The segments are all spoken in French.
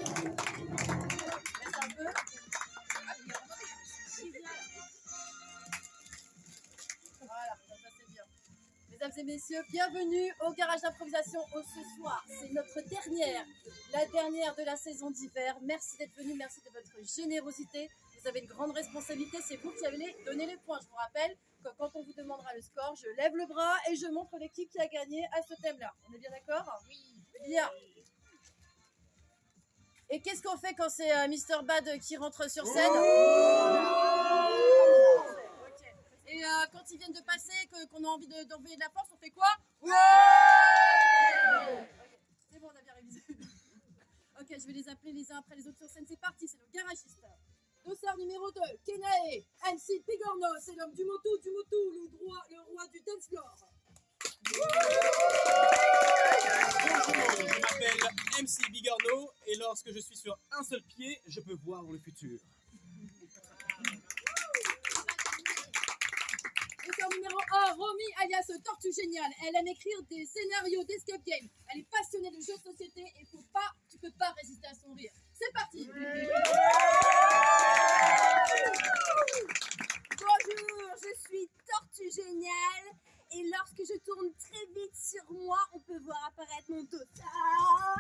Reste un peu. Voilà, ça c'est bien. Mesdames et messieurs, bienvenue au garage d'improvisation. Ce soir, c'est notre la dernière de la saison d'hiver. Merci d'être venus, merci de votre générosité. Vous avez une grande responsabilité, c'est vous qui allez donner les points. Je vous rappelle que quand on vous demandera le score, je lève le bras et je montre l'équipe qui a gagné à ce thème-là. On est bien d'accord? Oui. Bien. Et qu'est-ce qu'on fait quand c'est Mr. Bad qui rentre sur scène? Et quand ils viennent de passer, qu'on a envie d'envoyer de la force, on fait quoi? Ouais. C'est bon, on a bien révisé. Ok, je vais les appeler les uns après les autres sur scène. C'est parti, c'est le garagiste. Dossard numéro 2, Kenae. MC Pigorno, c'est l'homme du motu, le roi du dance floor. Bonjour, je m'appelle MC Bigorno et lorsque je suis sur un seul pied, je peux voir le futur. Auteur numéro 1, Romy alias Tortue Géniale. Elle aime écrire des scénarios d'escape game. Elle est passionnée de jeux de société et tu peux pas résister à son rire. C'est parti. Bonjour, je suis Tortue Géniale et lorsque je tourne très vite sur moi, on peut voir apparaître mon dossard.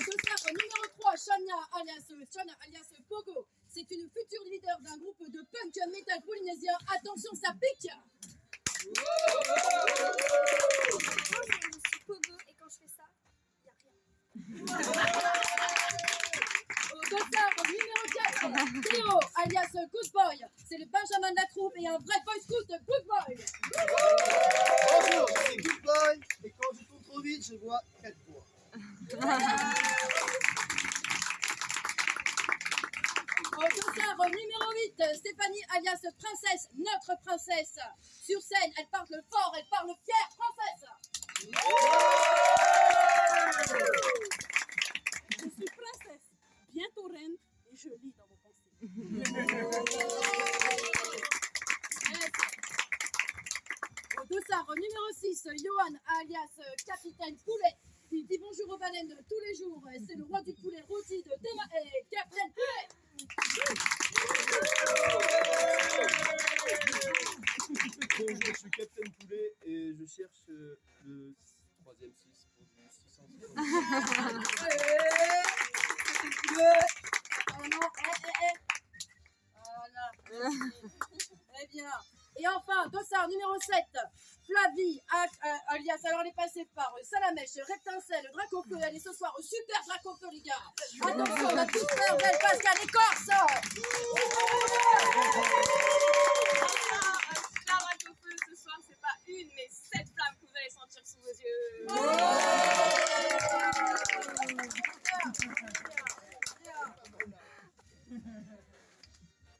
Dossard numéro 3, Shana alias Pogo. C'est une future leader d'un groupe de punk metal polynésien. Attention, ça pique. Bonjour, je suis Pogo et quand je fais ça, il n'y a rien. Dossard numéro 4, Théo alias Good Boy. C'est le Benjamin de la troupe et un vrai boy scout Good Boy. Bonjour, je suis Good Boy et quand je tourne trop vite, je vois 4 points. Dossard numéro 8, Stéphanie alias Princesse, notre princesse. Sur scène, elle parle fort, elle parle fière, princesse. Je suis princesse, bientôt reine et je lis dans vos pensées. Dossard numéro 6, Johan alias Capitaine Poulet. Il dit bonjour aux baleines tous les jours. C'est le roi du poulet rôti de Théma et Capitaine Poulet. Bonjour, je suis Captain Poulet et je cherche le 3e 6 pour du 600. Oh non, Voilà. Très bien. Et enfin, Dossard numéro 7, Flavie, alias, alors elle est passée par Salamèche, Reptincelle, Dracofeu, elle est ce soir au super Dracofeu, les gars. Attention, on va tout faire belle parce qu'elle est corse. La Dracofeu ce soir, c'est pas une, mais 7 flammes que vous allez sentir sous vos yeux.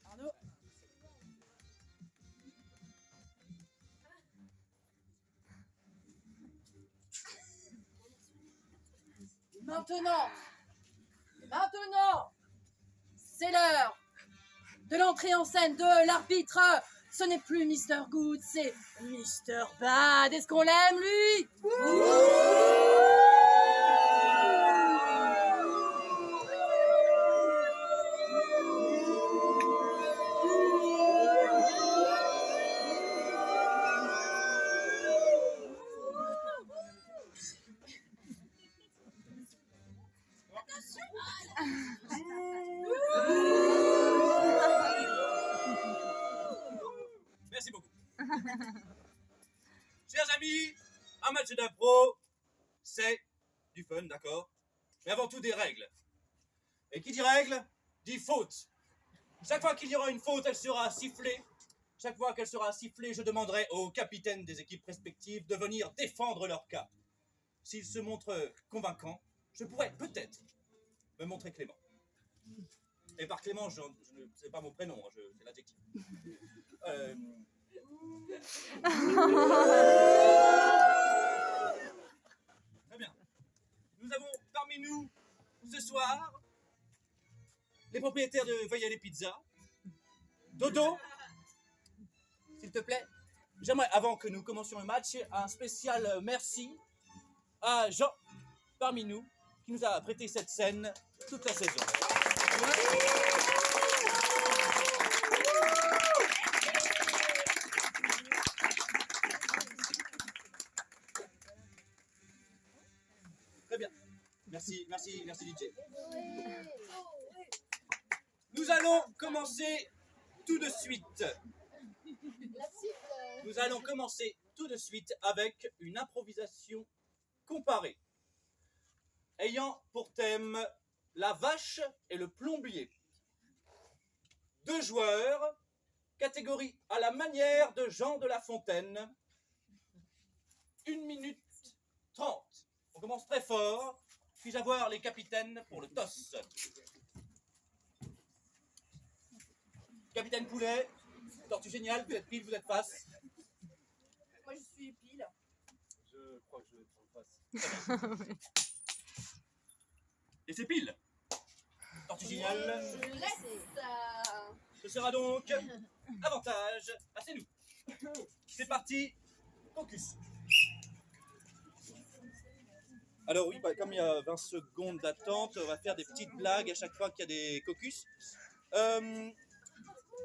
Arnaud. Maintenant, c'est l'heure de l'entrée en scène de l'arbitre. Ce n'est plus Mr. Good, c'est Mr. Bad. Est-ce qu'on l'aime, lui? Merci beaucoup. Chers amis, un match d'impro, c'est du fun, d'accord? Mais avant tout des règles. Et qui dit règle, dit faute. Chaque fois qu'il y aura une faute, elle sera sifflée. Chaque fois qu'elle sera sifflée, je demanderai aux capitaines des équipes respectives de venir défendre leur cas. S'ils se montrent convaincants, je pourrais peut-être me montrer clément. Et par clément, je ne sais pas mon prénom, hein, c'est l'adjectif. Très bien. Nous avons parmi nous ce soir les propriétaires de Vaiale Pizza. Dodo, s'il te plaît, j'aimerais, avant que nous commencions le match, un spécial merci à Jean, parmi nous, qui nous a prêté cette scène toute la saison. Très bien. Merci DJ. Nous allons commencer tout de suite. Nous allons commencer tout de suite avec une improvisation comparée, ayant pour thème la vache et le plombier. 2 joueurs, catégorie à la manière de Jean de La Fontaine. 1 minute 30. On commence très fort. Puis-je avoir les capitaines pour le toss? Capitaine Poulet, Tortue Géniale, vous êtes pile, vous êtes face. Moi, je suis pile. Je crois que je vais être en face. Et c'est pile. Tortue Géniale. Je laisse. Ce sera donc avantage à c'est nous. C'est parti, Caucus. Alors oui, comme il y a 20 secondes d'attente, on va faire des petites blagues à chaque fois qu'il y a des caucus.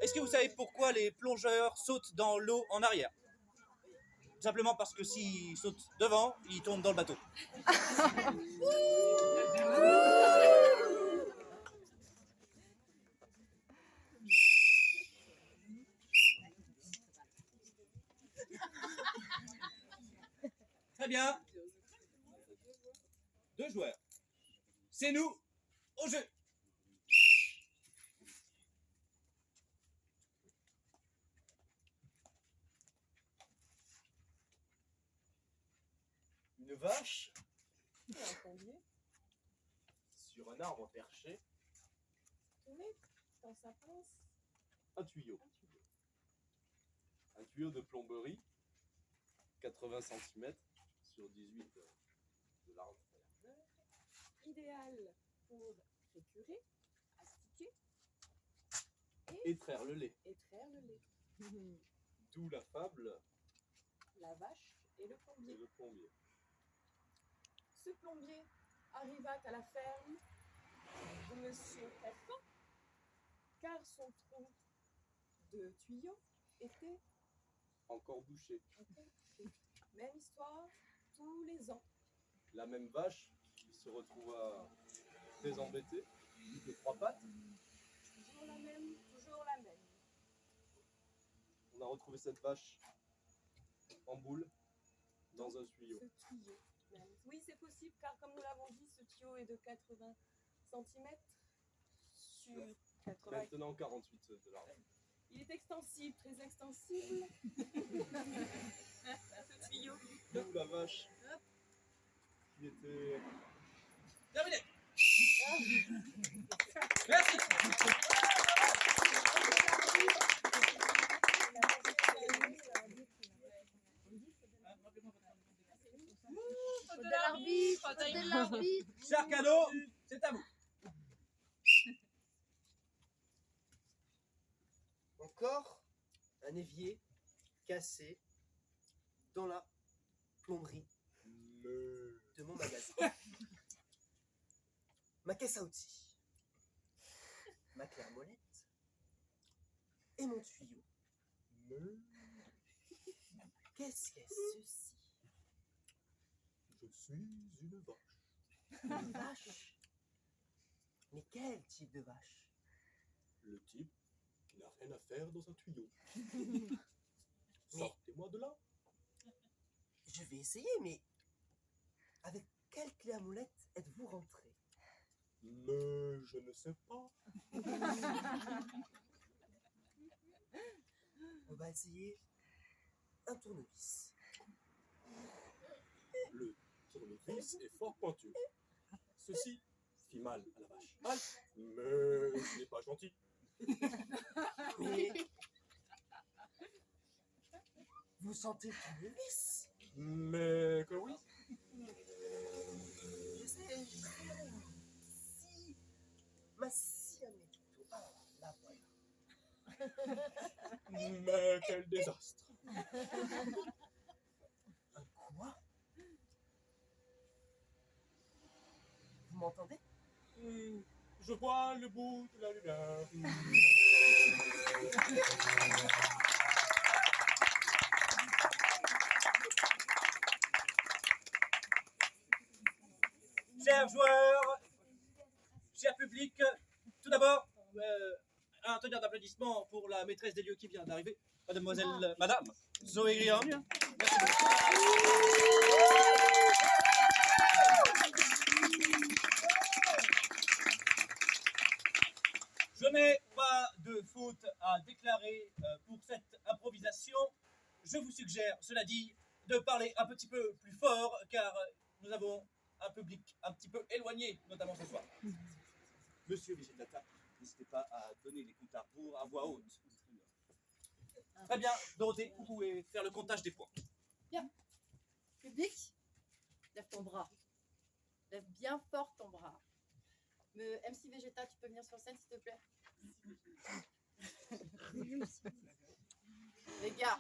Est-ce que vous savez pourquoi les plongeurs sautent dans l'eau en arrière? Simplement parce que s'ils sautent devant, ils tombent dans le bateau. Très bien. 2 joueurs. C'est nous au jeu. Une vache sur un arbre perché. Un tuyau. Un tuyau de plomberie, 80 cm sur 18 de large. Idéal pour écurer, astiquer Et traire le lait. et traire le lait. D'où la fable La vache et le et plombier. le plombier. Ce plombier arriva à la ferme de Monsieur Pépin, car son trou de tuyau était Encore bouché. encore bouché. Même histoire tous les ans. La même vache qui se retrouva très embêtée, de 3 pattes. Toujours la même, toujours la même. On a retrouvé cette vache en boule dans un tuyau. Ce tuyau. Oui, c'est possible, car comme nous l'avons dit, ce tuyau est de 80 cm sur 80. Maintenant 48 de large. Il est extensible, très extensible. Ce tuyau. D'où la vache qui était... Terminé. Merci. Faute de l'arbitre, faute de l'arbitre. Cher cadeau, c'est à vous. Encore un évier cassé dans la plomberie de mon magasin. Ma caisse à outils, ma clé à molette et mon tuyau. Qu'est-ce que ceci? Je suis une vache. Une vache? Mais quel type de vache? Le type qui n'a rien à faire dans un tuyau. Sortez-moi de là. Je vais essayer, mais avec quelle clé à molette êtes-vous rentré? Mais je ne sais pas. On va essayer un tournevis. Le tournevis est fort pointu. Ceci fit mal à la vache. Mal, mais ce n'est pas gentil. Mais vous sentez le tournevis? Mais que oui. Je sais. Si. Ma scie à métaux. Ah, la voilà. Mais quel désastre. Un quoi? Vous m'entendez? Je vois le bout de la lumière. Chers joueurs, cher public, tout d'abord, un tonnerre d'applaudissements pour la maîtresse des lieux qui vient d'arriver, Madame Zoé Griang. Merci beaucoup. Je n'ai pas de faute à déclarer pour cette improvisation. Je vous suggère, cela dit, de parler un petit peu plus fort, car nous avons un public un petit peu éloigné, notamment ce soir. Monsieur Vigilata, n'hésitez pas à donner les comptes à rebours à voix haute. Très bien, Dorothée, vous pouvez faire le comptage des points. Bien. Public, lève ton bras. Lève bien fort ton bras. MC Vegeta, tu peux venir sur scène, s'il te plaît? Les gars,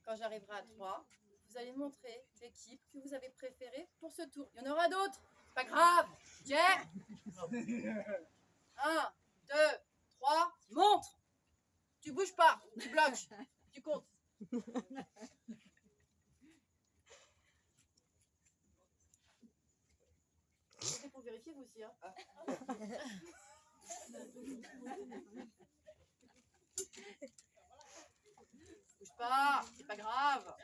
quand j'arriverai à 3, vous allez montrer l'équipe que vous avez préférée pour ce tour. Il y en aura d'autres, c'est pas grave. Yeah. 1, 2, 3, montre. Tu bouges pas, tu bloques, tu comptes. C'est pour vérifier vous aussi. Hein. Bouge pas, c'est pas grave.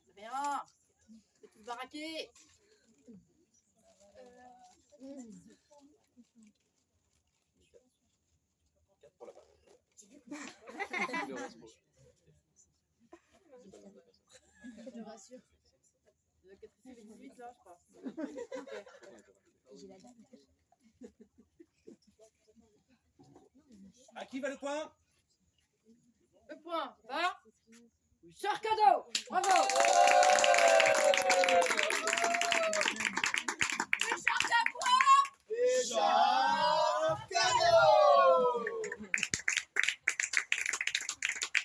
C'est rien. C'est tout baraqué. Je te rassure. Le 4 ici, le 18 là, je crois. J'ai la date. À qui va le point? Le point va. Sharkado. Bravo.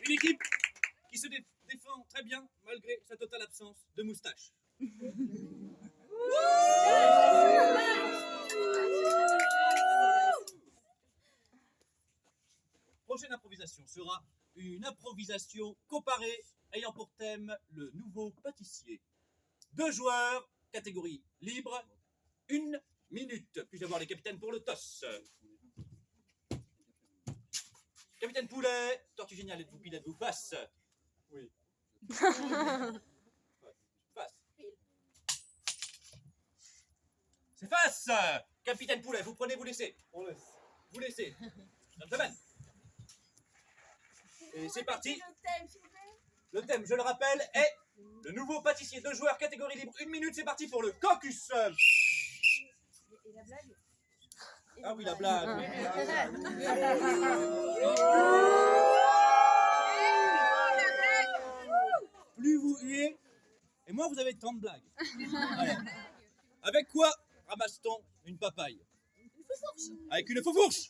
Une équipe qui se défend très bien malgré sa totale absence de moustache. Prochaine improvisation sera une improvisation comparée ayant pour thème le nouveau pâtissier. 2 joueurs, catégorie libre, 1 minute. Puis-je avoir les capitaines pour le toss? Capitaine Poulet, Tortue Géniale, êtes-vous pile, êtes-vous face? Oui. Face. C'est face. Capitaine Poulet, vous prenez, vous laissez. On laisse. Vous laissez. Gentlemen. Et c'est parti. Le thème, s'il vous plaît. Le thème, je le rappelle, est le nouveau pâtissier. 2 joueurs, catégorie libre, 1 minute, c'est parti pour le caucus. Et la blague? Ah oui, la blague. Plus vous huez, et moins vous avez de temps de blagues. Allez. Avec quoi ramasse-t-on une papaye? Avec une faux-fourche.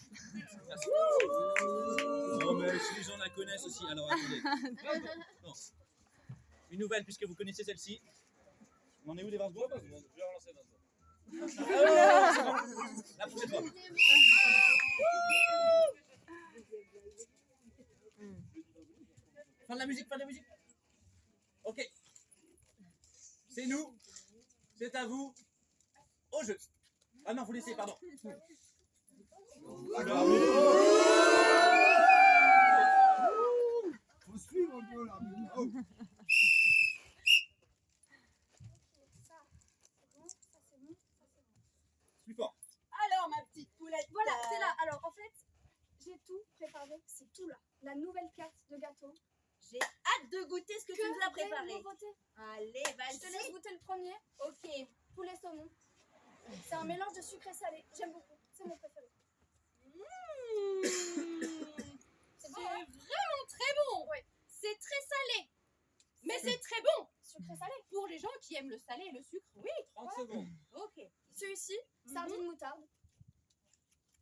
Merci. Non mais si les gens la connaissent aussi, alors attendez. Bon. Une nouvelle puisque vous connaissez celle-ci. On en est où des Vincebois? Je vais relancer Vincebois. Ah, c'est bon. La prochaine fois. Fin de la musique, fin de la musique. Ok. C'est nous. C'est à vous. Au jeu. Ah non, vous laissez, pardon. Faut suivre un peu là. Plus fort. Alors, ma petite poulette. Voilà, c'est là. Alors, en fait, j'ai tout préparé. C'est tout là. La nouvelle carte de gâteau. J'ai hâte de goûter ce que tu nous as préparé. Allez, Je te laisse vas-y. goûter le premier. Ok, poulet saumon. C'est un mélange de sucré salé. J'aime beaucoup. C'est mon préféré. C'est bon, hein? Vraiment très bon. Oui. C'est très salé. Mais c'est très bon. Sucré salé. Pour les gens qui aiment le salé et le sucre, oui. 30 secondes. Ok. Celui-ci, sardine moutarde.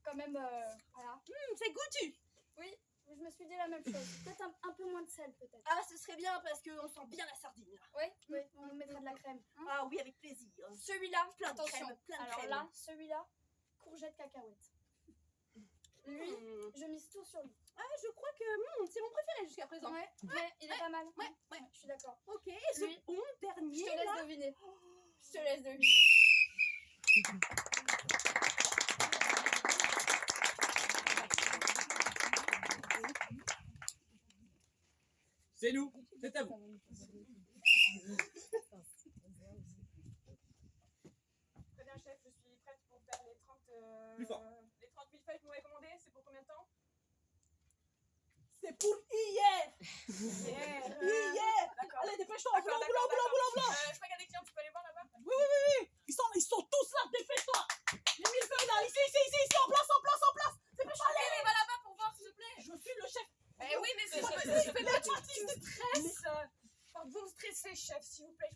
Quand même, voilà. C'est goûtu. Oui, vous je me suis dit la même chose. Peut-être un peu moins de sel, peut-être. Ah, ce serait bien parce qu'on sent bien la sardine là. Oui, on mettra de la crème. Ah oui, avec plaisir. Celui-là, Plein de attention. crème, plein de Alors crème. là, celui-là, courgette cacahuète. Lui, je mise tout sur lui. Ah, je crois que c'est mon préféré jusqu'à présent. Ouais, il est pas mal. Ouais. Je suis d'accord. Ok, et ce Lui, bon Je dernier te laisse là. deviner. Je te laisse deviner. C'est nous, c'est à vous. Très bien, chef, je suis prête pour faire les 30 Plus fort. les 30 000 feuilles que vous m'avez commandées. C'est pour combien de temps? C'est pour hier. Hier. D'accord. Allez, dépêche-toi. D'accord, Boulot. je crois qu'il y a des clients, tu peux aller voir là-bas? Oui. Ils sont tous là, dépêche-toi. Les millefeuilles là, ici, en place. Dépêche-toi, Allez, va là-bas pour voir, s'il te plaît. je suis le chef. Eh oui, mais c'est pas Les parties de stress. Vous me stressez, chef, s'il vous plaît.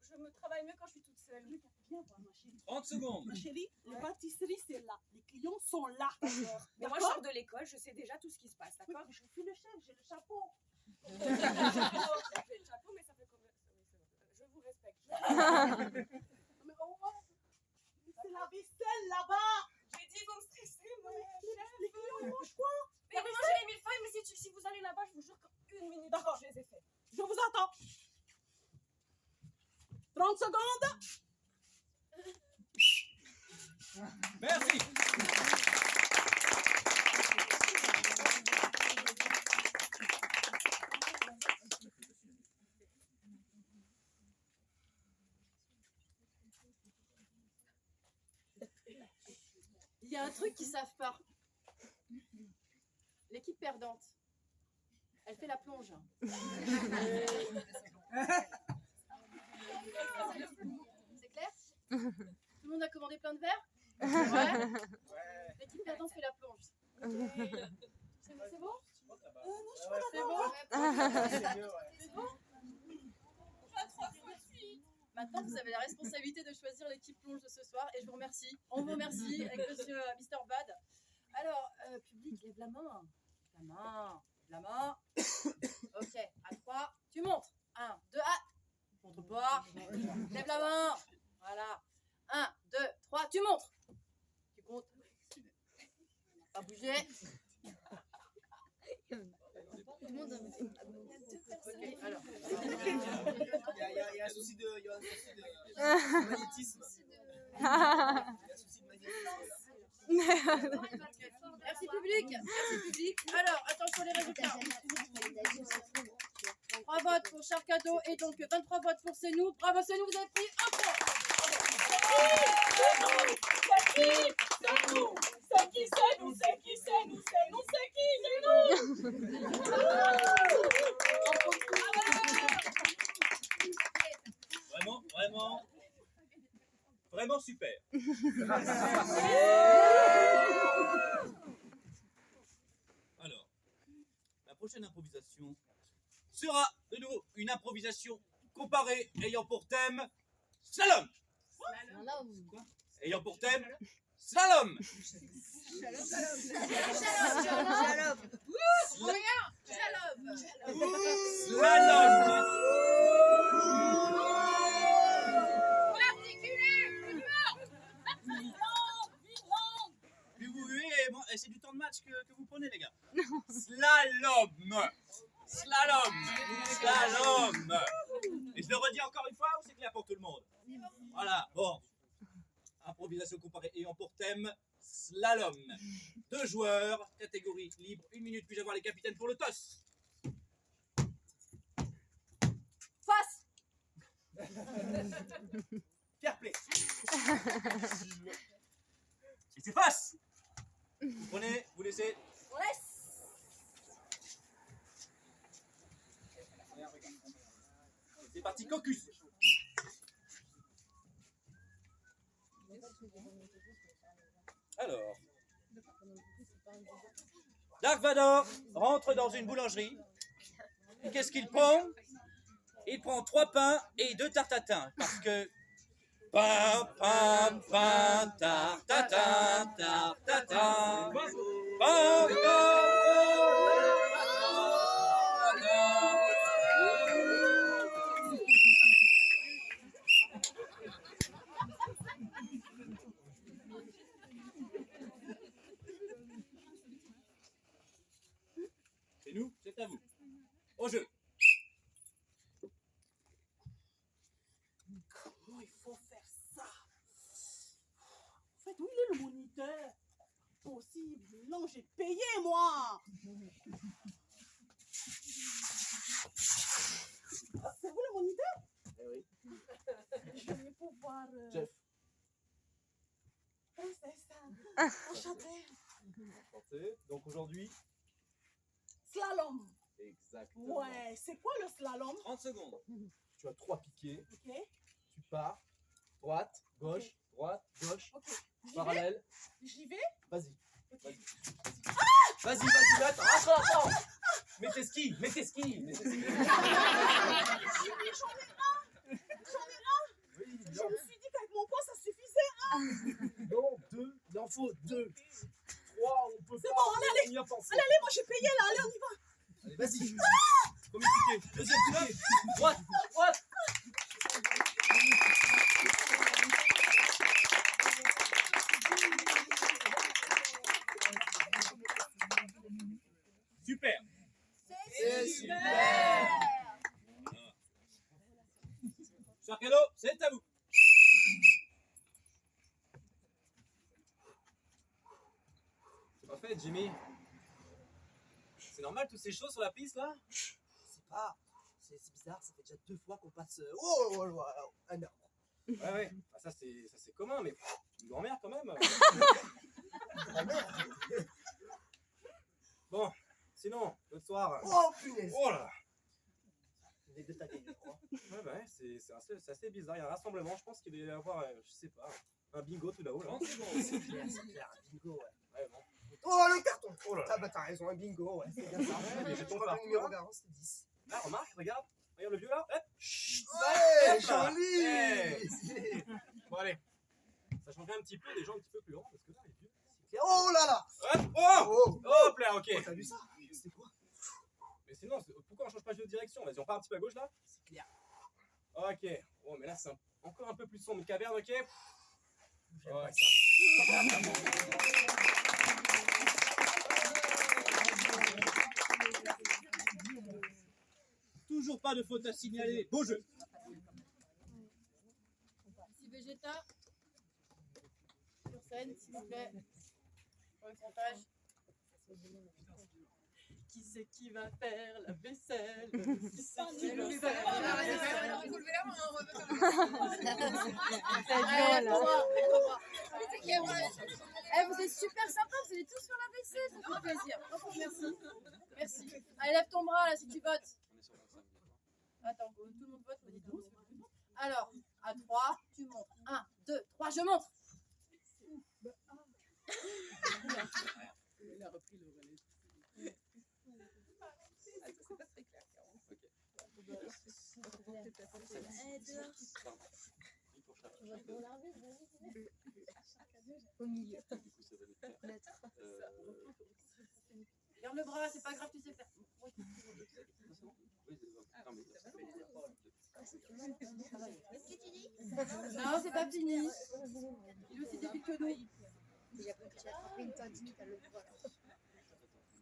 Je me travaille mieux quand je suis toute seule. Viens voir, ma chérie. 30 secondes. Ma chérie, les pâtisseries, c'est là. Les clients sont là. Mais moi, je sors de l'école, je sais déjà tout ce qui se passe, d'accord? Je suis le chef, j'ai le chapeau. J'ai le chapeau, mais ça fait combien? Je vous respecte. Mais au moins, c'est la vaisselle là-bas. J'ai dit, vous me stressez, moi. Les clients, ils mangent quoi? Mais vous mangez les millefeuilles, mais si vous allez là-bas, je vous jure qu'une minute, D'accord. je les ai fait. Je vous attends. 30 secondes. Merci. Il y a un truc qu'ils savent pas. L'équipe perdante, elle fait la plonge. C'est clair? Tout le monde a commandé plein de verres? Ouais. L'équipe perdante fait la plonge. C'est bon? C'est bon? C'est bon? Maintenant, vous avez la responsabilité de choisir l'équipe plonge de ce soir et je vous remercie. On vous remercie avec monsieur Mr. Bad. Alors, public, lève la main. La main. Ok, à 3, tu montres. 1, 2, montre pas. Lève la main. Voilà. 1, 2, 3, tu montres. Tu comptes. Pas bouger. Ok, alors. Il y a un souci de magnétisme. Il y a un souci de magnétisme. Merci public. Alors, attention les résultats. 3 votes pour Charcado et donc 23 votes pour C'est nous. Bravo C'est nous, vous avez pris 1 point. Vraiment super. Alors, la prochaine improvisation sera de nouveau une improvisation comparée ayant pour thème slalom. Ayant pour thème slalom. Slalom. Et c'est du temps de match que vous prenez, les gars. Slalom. Et je le redis encore une fois, ou c'est clair pour tout le monde? Voilà, bon. Improvisation comparée ayant pour thème slalom. 2 joueurs, catégorie libre, 1 minute, puis-je avoir les capitaines pour le toss? Face. Fair play. Et c'est face. Vous prenez, vous laissez. On laisse. C'est parti, caucus. Alors, Dark Vador rentre dans une boulangerie. Et qu'est-ce qu'il prend? Il prend 3 pains et 2 tartatins. Parce que... Pain, tartatin, tartatin. Pain, le moniteur? Possible, non, j'ai payé moi. C'est vous le moniteur? Eh oui. Je vais pouvoir. Jeff. C'est ça. Enchanté. Enchanté. Donc aujourd'hui, Slalom. exactement. Ouais, c'est quoi le slalom? 30 secondes. Tu as 3 piquets. Ok, Tu pars. Droite, gauche, droite, gauche. ok. J'y vais? Parallèle. J'y vais? Vas-y. Ok. Vas-y. Vas-y, attends. Mets tes skis. J'en ai Oui, Je me suis dit qu'avec mon poids, ça suffisait. non, 2. Il en faut 2. 3, on peut C'est pas. bon, allez, On y a pensé. allez, moi j'ai payé là, allez, on y va. Allez, vas-y. Premier piquet. Deuxième piquet. Droite. Super. C'est super. Charcado, c'est à vous. C'est pas fait, Jimmy. C'est normal toutes ces choses sur la piste là? C'est pas. C'est bizarre, ça fait déjà 2 fois qu'on passe. Oh, un heure. Ouais. Ah, ça c'est commun, mais une grand-mère quand même. Bon, sinon, l'autre soir. Oh punaise. Oh là là. Les deux t'as gagné, je crois. Ouais, c'est assez bizarre. Il y a un rassemblement, je pense qu'il doit y avoir, je sais pas, un bingo tout là-haut là. 30 secondes. C'est clair, un bingo, ouais. Ouais, bon. Oh le carton. Oh là là. Ah bah t'as raison, un bingo, ouais, c'est bien ça. Ouais, mais j'ai Je ton crois que partout, le numéro hein. d'avant c'était 10. Ah, remarque, regarde le vieux là. Hop. Ouais, Hop là. joli. Bon allez. Ça changerait un petit peu des gens un petit peu plus grands parce que là, les vieux. Oh là là. Hop, oh, Oh, hop là, ok. oh t'as vu ça? C'était quoi? Mais sinon, pourquoi on change pas de direction? Vas-y, on part un petit peu à gauche là. C'est clair. Ok. Oh, mais là, c'est encore un peu plus sombre. Une caverne, ok. J'aime Ouais. pas ça. Toujours pas de faute à signaler. Beau jeu. Ici Vegeta. Sur scène, s'il vous plaît. Pour le comptage. Qui c'est qui va faire la vaisselle? Qui c'est qui va faire Ah, la ouais, vaisselle? Eh, vous êtes super sympa, vous allez tous faire la vaisselle, ça fait plaisir. Oh, merci. Merci. Allez, lève ton bras là si tu votes. Attends, tout le monde vote, me dites donc. Alors, à 3, tu montres. 1, 2, 3, je montre. Il a repris le relais. C'est pas très clair. Au milieu. Garde le bras, c'est pas grave, tu sais faire. Qu'est-ce que tu dis? Non, c'est pas fini. Il est aussi débile que nous. Tu as attrapé une tendinite à l'autre bras.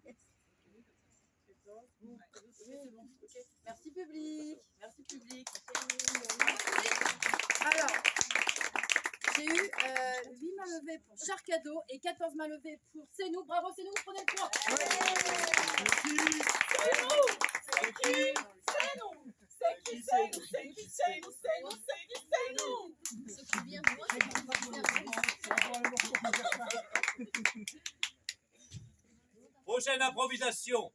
Oui, c'est bon. Ok. Merci public. Merci public. Alors, j'ai eu 8 mains levées pour Charcado et 14 mains levées pour Senou. Bravo Senou, vous prenez le point. Prochaine improvisation.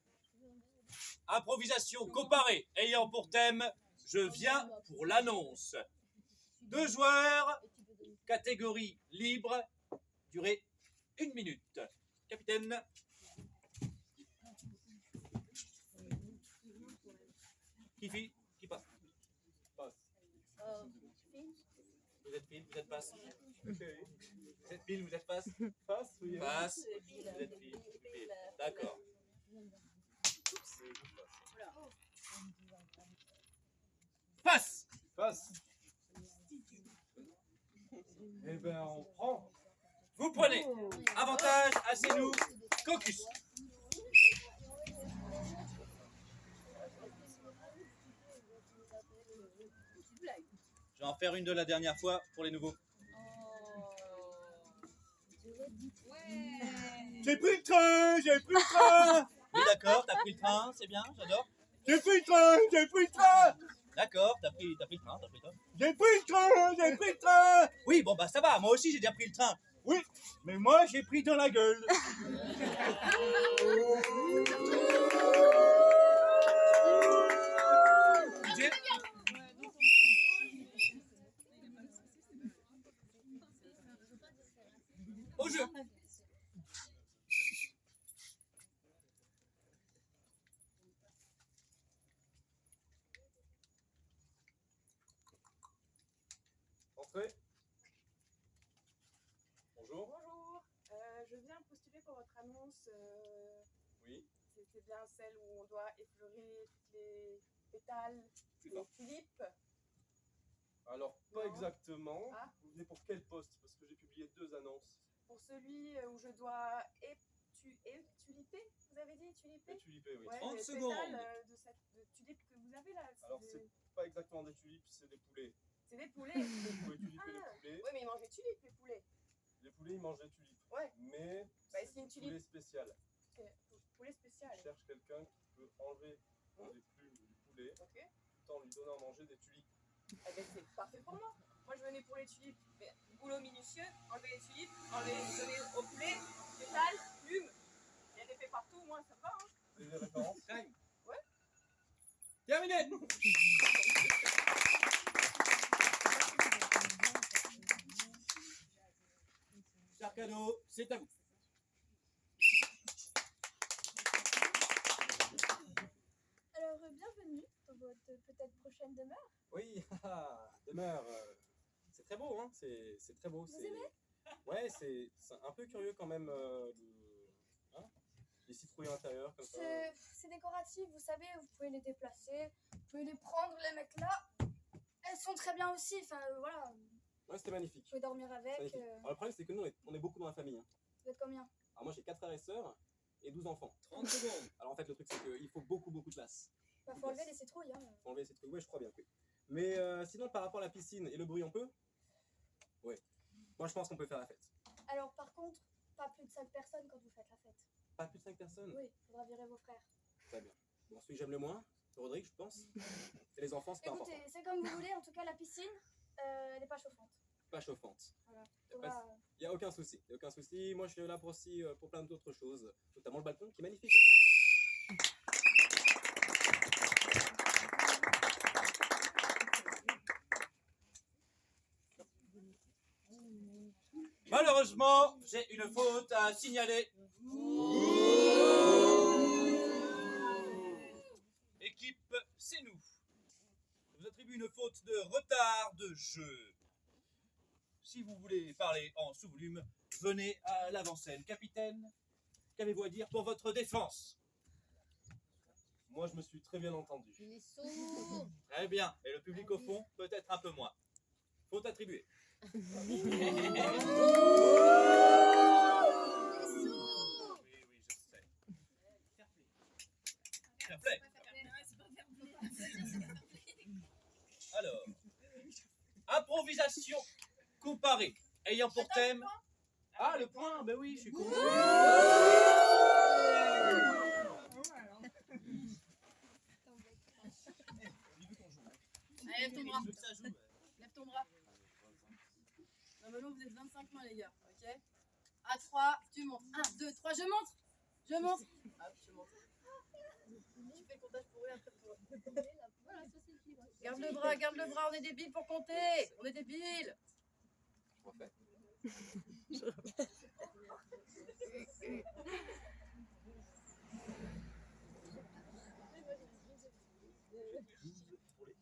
Improvisation comparée ayant pour thème « Je viens pour l'annonce ». 2 joueurs, catégorie libre, durée 1 minute. Capitaine. Qui passe? Vous êtes file, vous êtes passe. Vous êtes file, vous êtes passe. Passe, oui. Passe. Vous êtes file. D'accord. Passe. Passe. Eh ben, on prend. Vous prenez. Avantage, assez-nous, caucus. Je vais en faire une de la dernière fois pour les nouveaux. J'ai pris le train, j'ai pris le train. Oui, d'accord, t'as pris le train, c'est bien, j'adore. J'ai pris le train, j'ai pris le train. D'accord, t'as pris le train, t'as pris le train. J'ai pris le train, j'ai pris le train. Oui, bon bah ça va, moi aussi j'ai déjà pris le train. Oui, mais moi j'ai pris dans la gueule. Au jeu. Entrez. Bonjour. Bonjour, je viens postuler pour votre annonce. Oui. C'était bien celle où on doit effleurer toutes les pétales, C'est les ça. tulipes. Alors, pas Non. exactement. Ah. Vous venez pour quel poste? Parce que j'ai publié 2 annonces. Pour celui où je dois tuliper, vous avez dit tuliper? Les tulipés, oui. Ouais, 30 les secondes. pétales de cette tulipe que vous avez là. Alors, c'est pas exactement des tulipes, c'est des poulets. C'est des poulets. Vous pouvez tuliper Ah. les poulets. Oui, mais ils mangent les tulipes, les poulets. Les poulets, ils mangent des tulipes. Ouais. Mais Bah, c'est c'est une des poulets tulipe. spéciales. C'est poulet spécial. Je cherche quelqu'un qui peut enlever les plumes du poulet Ok. tout en lui donnant à manger des tulipes. Eh ben, c'est parfait pour moi. Moi, je venais pour les tulipes. Mais, boulot minutieux, enlever les tulipes, donner au poulet, pétales, plumes. Il y a des faits partout, moi, ça va. Hein. Vous avez des références? Time. Ouais. Terminé. Sarcano, c'est à vous. Alors, bienvenue dans votre peut-être prochaine demeure. Oui, demeure. C'est très beau, hein. C'est très beau. Vous aimez? Ouais, c'est un peu curieux quand même. Les citrouilles intérieures comme ça. C'est décoratif, vous savez, vous pouvez les déplacer, vous pouvez les prendre, les mettre là. Elles sont très bien aussi, enfin voilà, vous Ouais, c'était magnifique. pouvez dormir avec. Magnifique. Alors, le problème, c'est que nous, on est beaucoup dans la famille. Hein. Vous êtes combien? Alors, moi, j'ai 4 frères et sœurs et 12 enfants. 30 secondes. Alors, en fait, le truc, c'est qu'il faut beaucoup de place. Bah, faut enlever les citrouilles. Hein. Faut enlever ces trucs. Ouais, je crois bien. Oui. Mais sinon, par rapport à la piscine et le bruit, on peut? Ouais. Moi, je pense qu'on peut faire la fête. Alors par contre, pas plus de 5 personnes quand vous faites la fête. Pas plus de 5 personnes? Oui, faudra virer vos frères. Très bien. Bon, celui que j'aime le moins, c'est Rodrigue, je pense. Et les enfants, c'est pas important. Écoutez, c'est comme vous voulez, en tout cas la piscine, elle n'est pas chauffante. Pas chauffante. Voilà. Y a pas- Faudra- Il n'y a aucun souci. Y a aucun souci. Moi, je suis là pour aussi pour plein d'autres choses, notamment le balcon qui est magnifique. Malheureusement, j'ai une faute à signaler. Équipe, c'est nous. Je vous attribue une faute de retard de jeu. Si vous voulez parler en sous-volume, venez à l'avant-scène. Capitaine, qu'avez-vous à dire pour votre défense? Moi, je me suis très bien entendu. Il est sourd. Très bien. Et le public au fond, peut-être un peu moins. Faute attribuée. Oui, oui, je sais. Fair play. Alors, improvisation comparée, ayant pour thème... Ah, le point, ben oui, je suis con. Allez, lève ton bras. Je veux que ça joue, ouais. Lève ton bras. Non, mais non, vous êtes 25 mains, les gars, ok? À 3, tu montes. 1, 2, 3, je monte. Je monte. Ah, je monte. Tu fais le comptage pour eux, après pour eux. Garde le bras, on est débiles pour compter. On est débiles. Je refais.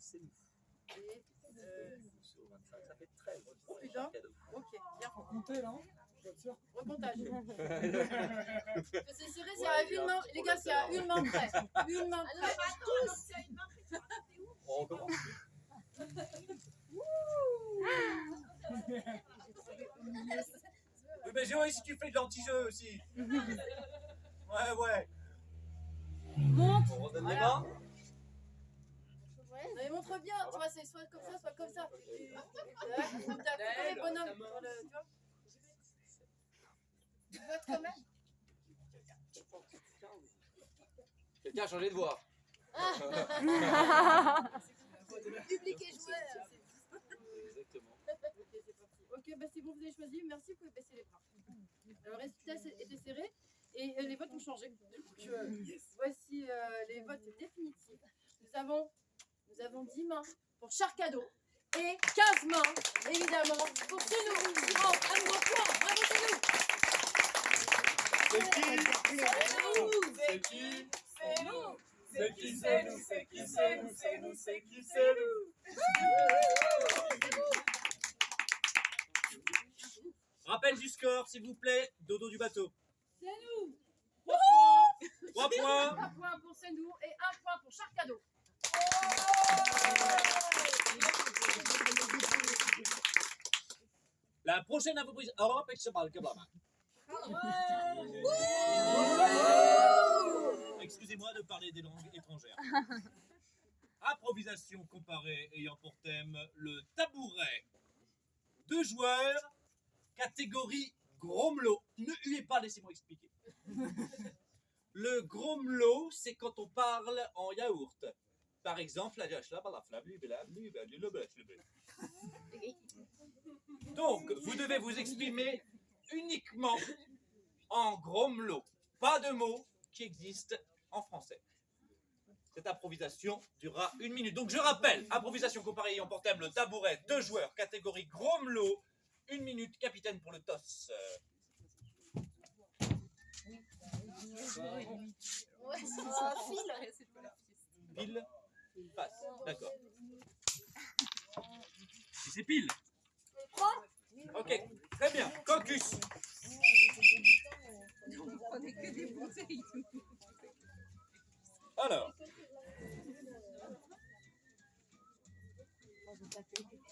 C'est nous. Et, Sur 25, ça fait 13. Putain. Cadeau. ok, bien. Comptez là, je suis sûr. Remontage. C'est serré, c'est à une main. Les gars, c'est à une main près. Une main près. Bon, on commence. Oui, mais Joey, si tu fais de l'anti-jeu aussi. Ouais, ouais. Monte. On redonne Voilà. les mains. Mais montre bien, tu vois, c'est soit comme ça, soit comme ça. Tac, tac, comme les bonhommes. Tu vois. Vote quand même. Quelqu'un a changé de voix. Public et joueur. Exactement. Ok, bah c'est bon, vous avez choisi. Merci, vous pouvez baisser les bras. Le résultat était serré et les votes ont changé. Donc, voici les votes définitifs. Nous avons 10 mains pour Charcado et 15 mains, évidemment, pour Senou. Bravo, un nouveau point. Bravo, Senou. C'est qui? C'est qui? C'est nous. C'est qui? C'est nous. C'est qui? C'est nous. C'est nous. C'est qui? C'est nous. Rappel du score, s'il vous plaît. Dodo du bateau. Senou. 3 points. 3 points pour Senou et 1 point pour Charcado. La prochaine improvisation. Europe et Chabal Kabama. Excusez-moi de parler des langues étrangères. Improvisation comparée ayant pour thème le tabouret. 2 joueurs, catégorie grommelot. Ne huez pas, laissez-moi expliquer. Le grommelot, c'est quand on parle en yaourt. Par exemple, la donc, vous devez vous exprimer uniquement en grommelot. Pas de mots qui existent en français. Cette improvisation durera 1 minute. Donc, je rappelle, improvisation comparée ayant pour thème le tabouret, 2 joueurs, catégorie grommelot, 1 minute, capitaine pour le toss. Ouais, Pile, passe. D'accord. Et c'est pile. Ok, très bien. Caucus. Alors.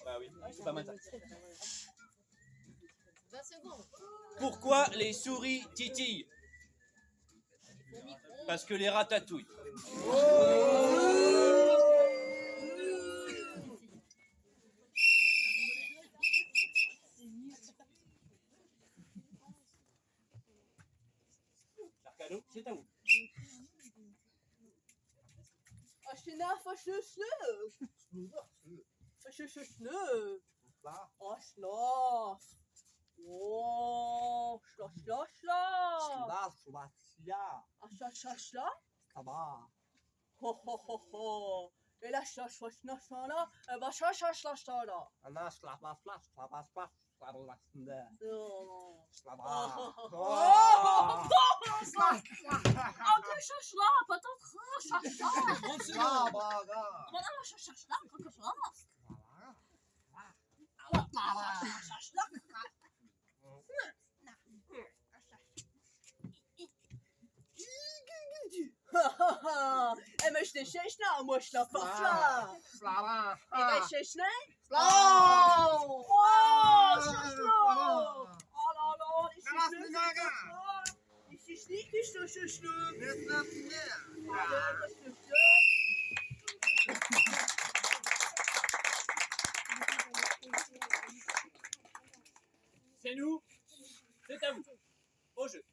Bah oui, c'est pas mal ça. 20 secondes. Pourquoi les souris titillent? Parce que les rats tatouillent. Charcado, c'est à vous. C'est nous, c'est à vous. Au jeu.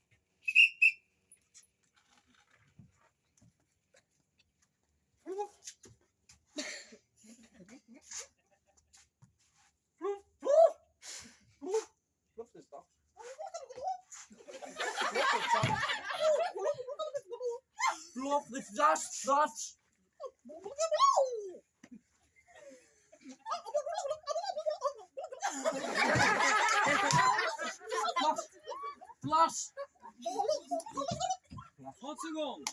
Flash. 30 secondes.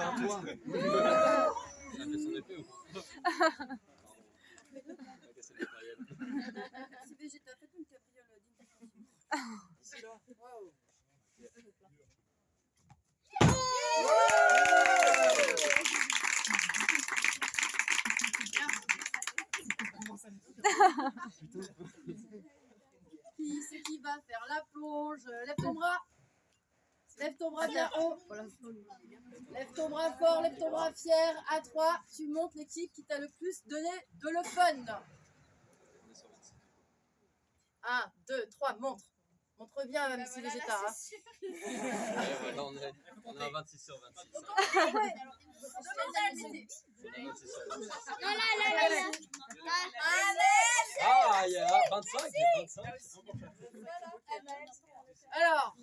fait un toit. Ça fait son épée ou quoi? Si Végéta, faites une cabriole digne. Ici, là. Waouh. Qui c'est qui va faire la plonge? Lève ton bras. Lève ton bras bien haut. Lève ton bras fort, lève ton bras fier. À 3, tu montes l'équipe qui t'a le plus donné de le fun. 1, 2, 3, montre. Montre bien, même si Végéta. Hein. Ouais, là, on est à 26 sur 26. Donc, hein. on est ouais, alors, demande à l'unité. On est à 26 sur 26. Là. Ah, il y a 25, il y a 25. Alors,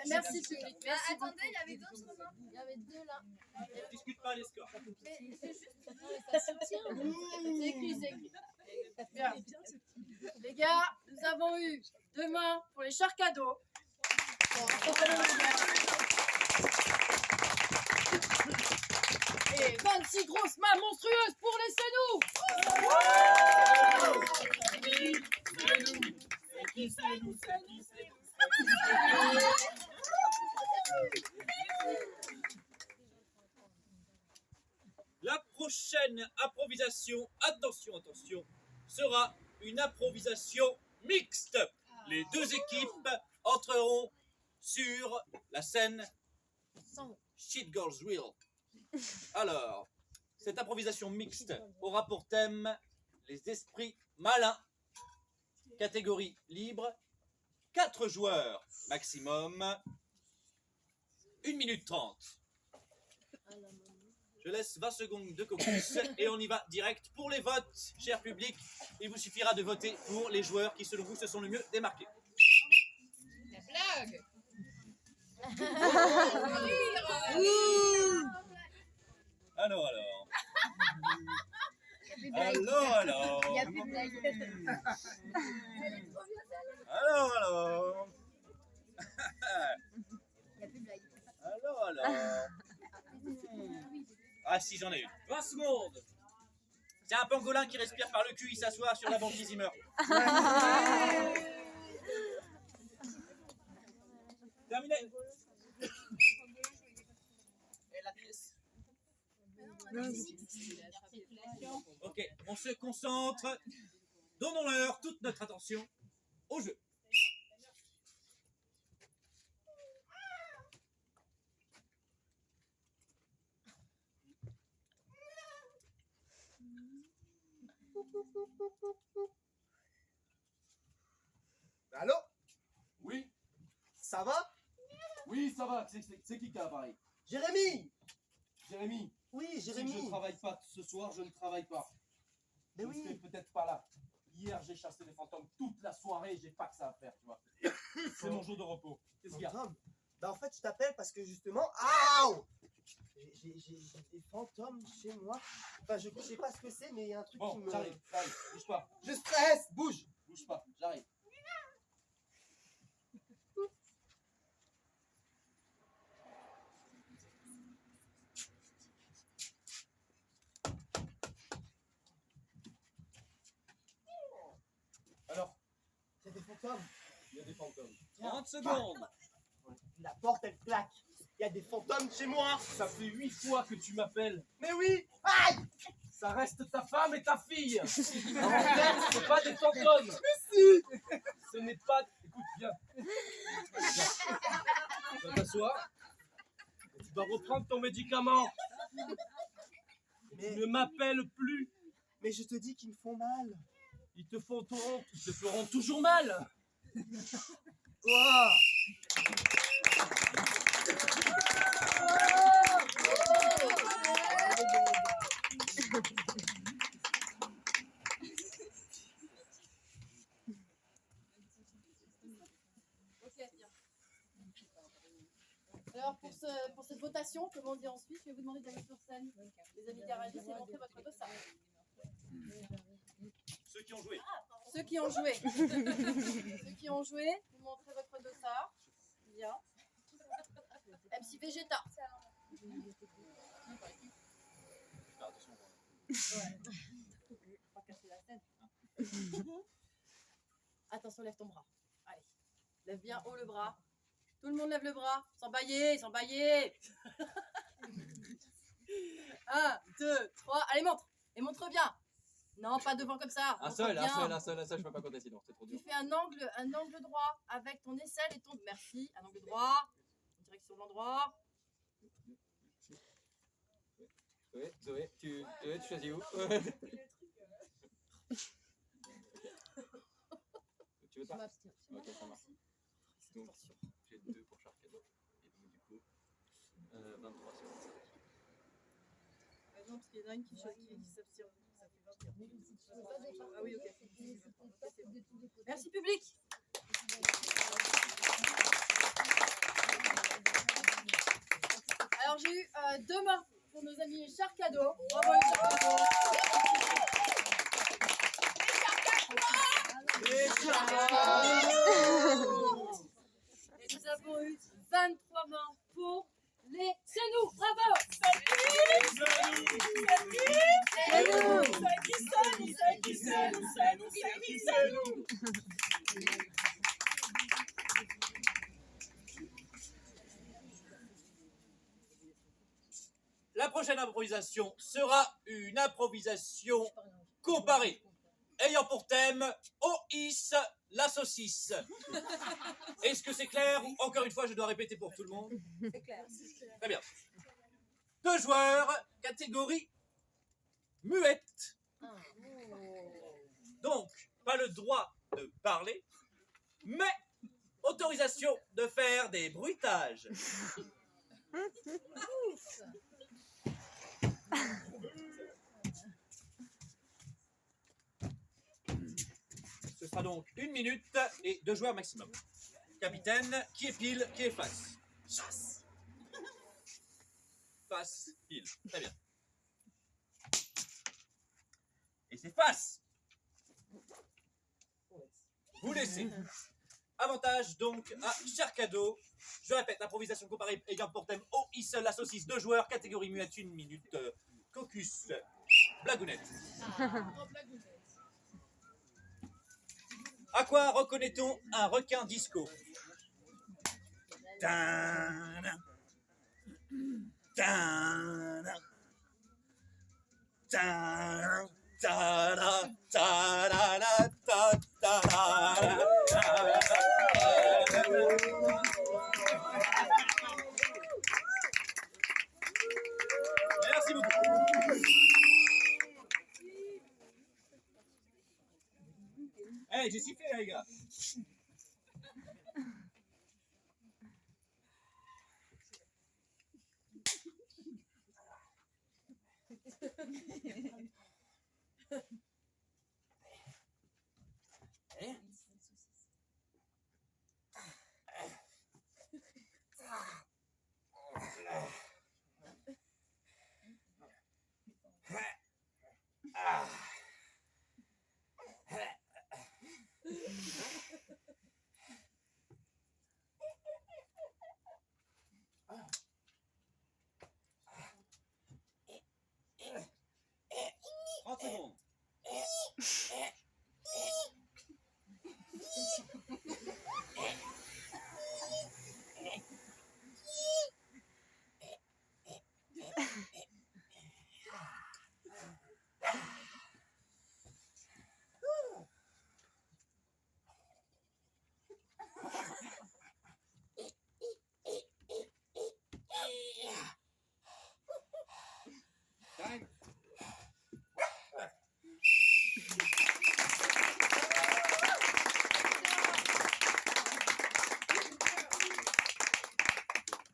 merci public. Merci beaucoup. Attendez, il y avait d'autres mains. Il y avait 2 là. On discute pas les scores. Mais c'est juste. C'est écrit, c'est écrit. Bien. Les gars, nous avons eu 2 mains pour les chars cadeaux. Et 26 grosses mains monstrueuses pour les Senou. La prochaine improvisation, attention, attention, sera une improvisation mixte. Les deux équipes entreront sur la scène Shit Girls Real. Alors, cette improvisation mixte aura pour thème les esprits malins. Catégorie libre, 4 joueurs maximum, 1 minute 30. Je laisse 20 secondes de caucus et on y va direct pour les votes, cher public. Il vous suffira de voter pour les joueurs qui, selon vous, se sont le mieux démarqués. La blague. Alors. Il y a plus de blague. Alors. Il y a plus de blague. Alors. Il y a plus de blague. Alors. Ah si, j'en ai une. 20 secondes. C'est un pangolin qui respire par le cul, il s'assoit sur la banquise, il meurt. Terminé. Et la pièce. Ok, on se concentre. Donnons-leur toute notre attention au jeu. Allô? Oui, Ça va? oui, ça va. C'est qui a l'appareil? Jérémy! Jérémy. Oui, Si je Jérémy! ne travaille pas ce soir, je ne travaille pas. Mais je ne serai oui! peut-être pas là. Hier, j'ai chassé des fantômes toute la soirée, j'ai pas que ça à faire, tu vois. C'est mon jour de repos. Qu'est-ce qu'il y a? Fantôme. Bah en fait, je t'appelle parce que justement... Aouh! J'ai des fantômes chez moi. Enfin, je sais pas ce que c'est, mais il y a un truc qui Bon, me... j'arrive, bouge pas, Je stresse! Bouge! bouge pas, j'arrive. Alors, C'est des fantômes. il y a des fantômes. 30 secondes. La porte, elle claque. Il y a des fantômes chez moi. Ça fait 8 fois que tu m'appelles. Mais oui! Aïe! Ça reste ta femme et ta fille. En fait, c'est pas des fantômes. Mais si! Ce n'est pas... Écoute, viens. Viens. Tu vas t'asseoir. Tu dois reprendre ton médicament. Mais, Ne m'appelle plus. mais je te dis qu'ils me font mal. Ils te feront toujours mal. Quoi? Ok, bien. Alors, pour cette votation, comme on dit en Suisse, je vais vous demander d'aller sur scène, les amis garagistes, et montrer votre dossard. Ceux qui ont joué. Ceux qui ont joué. Ceux qui ont joué, vous montrez votre dossard. Bien. MC Végéta. Pas casser la scène. Attention, lève ton bras. Allez. Lève bien haut le bras. Tout le monde lève le bras. Sans bailler, sans bailler. 1, 2, 3. Allez, montre. Et montre bien. Non, pas devant comme ça. Un Montre seul, bien. je peux pas compter sinon, c'est trop Tu dur. fais un angle droit avec ton aisselle et ton... Merci. Un angle droit. Direction de l'endroit. Zoé, tu choisis où? Tu veux pas? Ok, ça marche. Donc, j'ai 2 pour chaque cadeau. Et donc, du coup, 23 sur 25. Non, parce qu'il y en a une qui s'abstient. Ça fait 21. Ah oui, ok. Merci, public. Alors, j'ai eu 2 mains pour nos amis Charcado. Bravo, les Charcado. Et nous avons eu 23 mains pour les... C'est nous. Bravo. La prochaine improvisation sera une improvisation comparée, ayant pour thème Ois la saucisse. Est-ce que c'est clair ou encore une fois je dois répéter pour tout le monde? C'est clair. Très bien. 2 joueurs, catégorie muette. Donc, pas le droit de parler, mais autorisation de faire des bruitages. Ce sera donc 1 minute et 2 joueurs maximum. Capitaine, qui est pile, qui est face? Chasse. Face, pile. Très bien. Et c'est face. Vous laissez. Avantage donc à Charcado. Je répète, improvisation comparée ayant pour thème Ois la saucisse, 2 joueurs, catégorie muette, 1 minute. Caucus, blagounette. À quoi reconnaît-on un requin disco? Tana. Tana. Tana. Tana. Tana. Tana. Merci beaucoup. Hey, j'ai sifflé, les gars.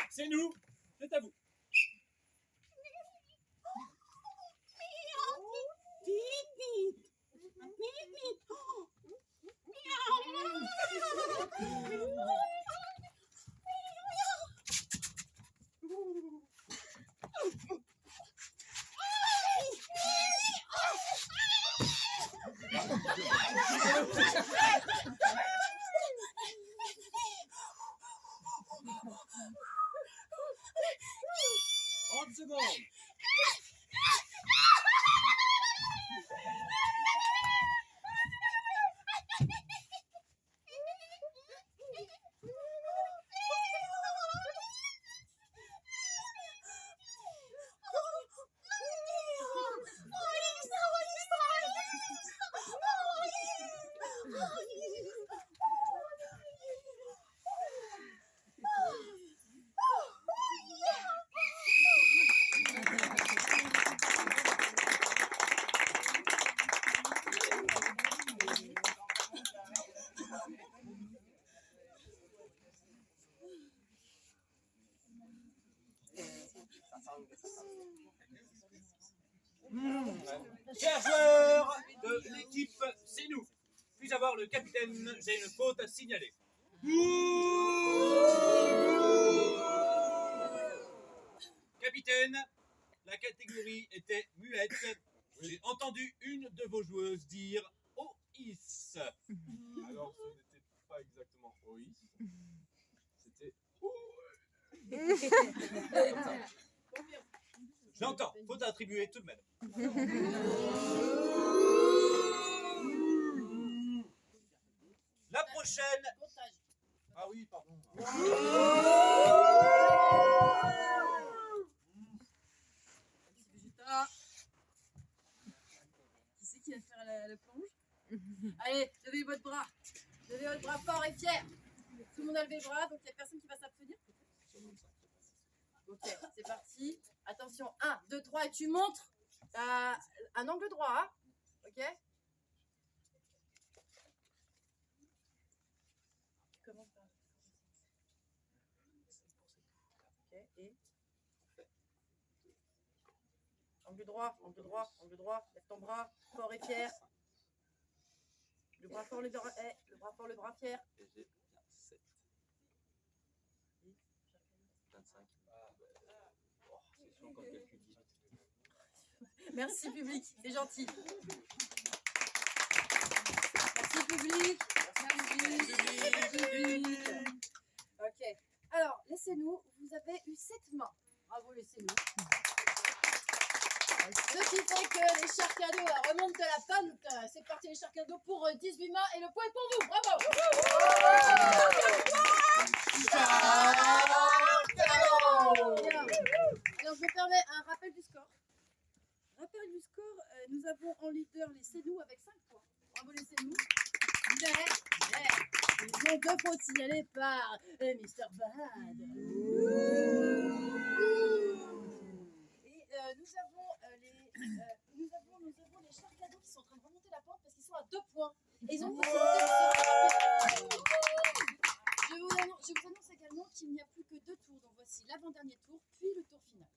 C'est nous, c'est à vous. Chers joueurs de l'équipe, c'est nous. Puis avoir le capitaine, j'ai une faute à signaler. Capitaine, la catégorie était muette. J'ai entendu une de vos joueuses dire OIS. Alors, ce n'était pas exactement OIS. C'était J'entends, faute à attribuer tout de même. La prochaine. Ah oui, pardon. Qui c'est qui va faire la plonge? Allez, levez votre bras. Levez votre bras fort et fier. Tout le monde a levé le bras, donc il n'y a personne qui va s'abstenir. Ok, c'est parti. Attention, 1, 2, 3, et tu montres un angle droit. Hein, ok? Tu commences par... Ok, et... Angle droit, angle droit, angle droit. Lève ton bras, fort et fier. Le bras fort, le bras fort, le bras fier. Et j'ai 7. 25. C'est sûr quand le calcul 18. Merci public, c'est gentil. Merci public. Merci public. Ok. Alors, laissez-nous. Vous avez eu 7 mains. Bravo, laissez-nous. Ce qui fait que les chars cadeaux remontent de la pente. C'est parti les chars cadeaux pour 18 mains et le point est pour vous. Bravo. Bien. Alors je me permets un rappel du score. Rappel du score, nous avons en leader les Cénou avec 5 points. Bravo les Cénou. Mais ils ont 2 fautes signalées par Mr. Bad. Et nous avons les chars cadeaux qui sont en train de remonter la pente parce qu'ils sont à 2 points. Et ils ont une possibilité de se rattraper. Je vous annonce également qu'il n'y a plus que 2 tours. Donc voici l'avant-dernier tour, puis le tour final.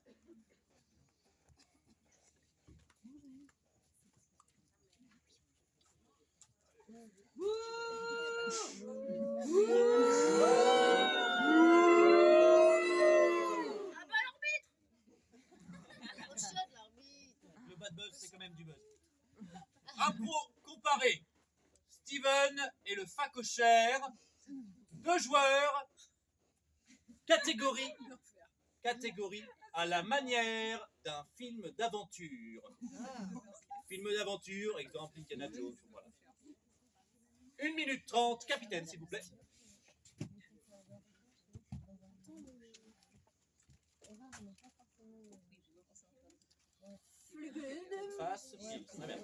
Ah bah l'arbitre. Le bad buzz, c'est quand même du buzz. Impro comparé. Steven et le facochère. 2 joueurs. Catégorie à la manière d'un film d'aventure. Film d'aventure, exemple Indiana Jones. Voilà. 1 minute 30, capitaine, s'il vous plaît. Face, pied. Très bien.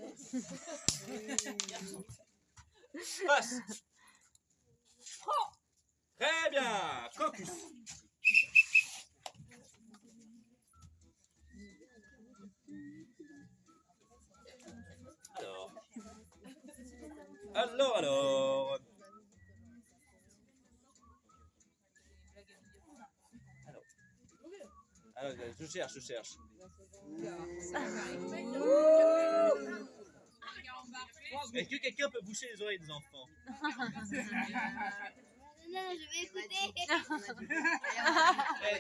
Face. Très bien. Caucus. Alors. Alors, je cherche. Est-ce que quelqu'un peut boucher les oreilles des enfants? Non, je vais écouter.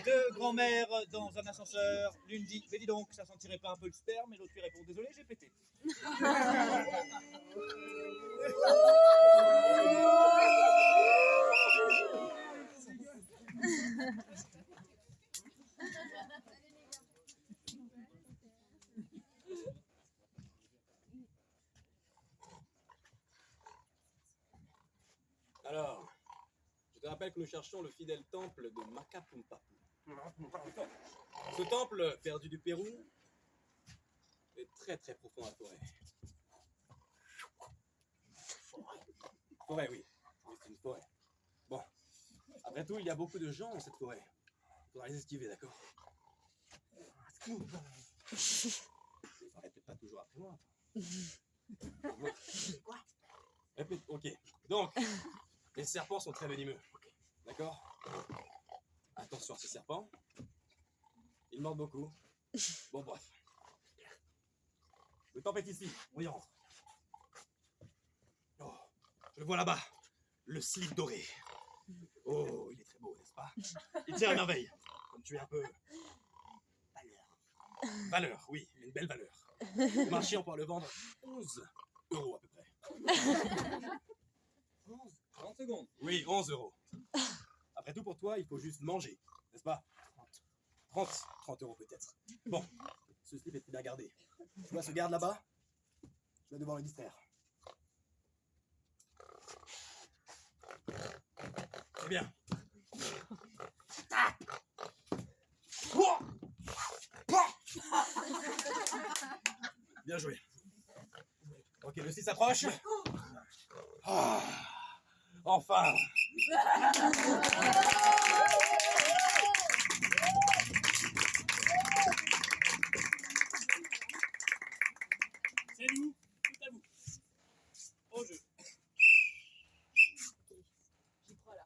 2 grands-mères dans un ascenseur. L'une dit, mais dis donc, ça sentirait pas un peu le sperme? Et l'autre lui répond, désolé, j'ai pété. Alors, je te rappelle que nous cherchons le fidèle temple de Makapumpapu. Ce temple, perdu du Pérou, est très très profond dans la forêt. Forêt, oui. Oui, c'est une forêt. Bon, après tout, il y a beaucoup de gens dans cette forêt. Il faudra les esquiver, d'accord? Répète pas toujours après moi. Répète, ok. Donc, les serpents sont très venimeux. D'accord? Attention à ces serpents. Il manque beaucoup. Bon, bref. Le temple est ici. On y rentre. Oh, je le vois là-bas. Le slip doré. Oh, il est très beau, n'est-ce pas? Il tient à merveille. Comme tu es un peu... Valeur, oui, une belle valeur. Au marché, on pourra le vendre 11 € à peu près. 30 secondes. Oui, 11 €. Après tout, pour toi, il faut juste manger, n'est-ce pas? 30 € peut-être. Bon, ce slip est très bien gardé. Tu vois ce garde là-bas? Je vais devoir le distraire. Très bien. Bien joué. Ok, le 6 s'approche. Ah, enfin. C'est nous, tout à vous. Au jeu. J'y crois là.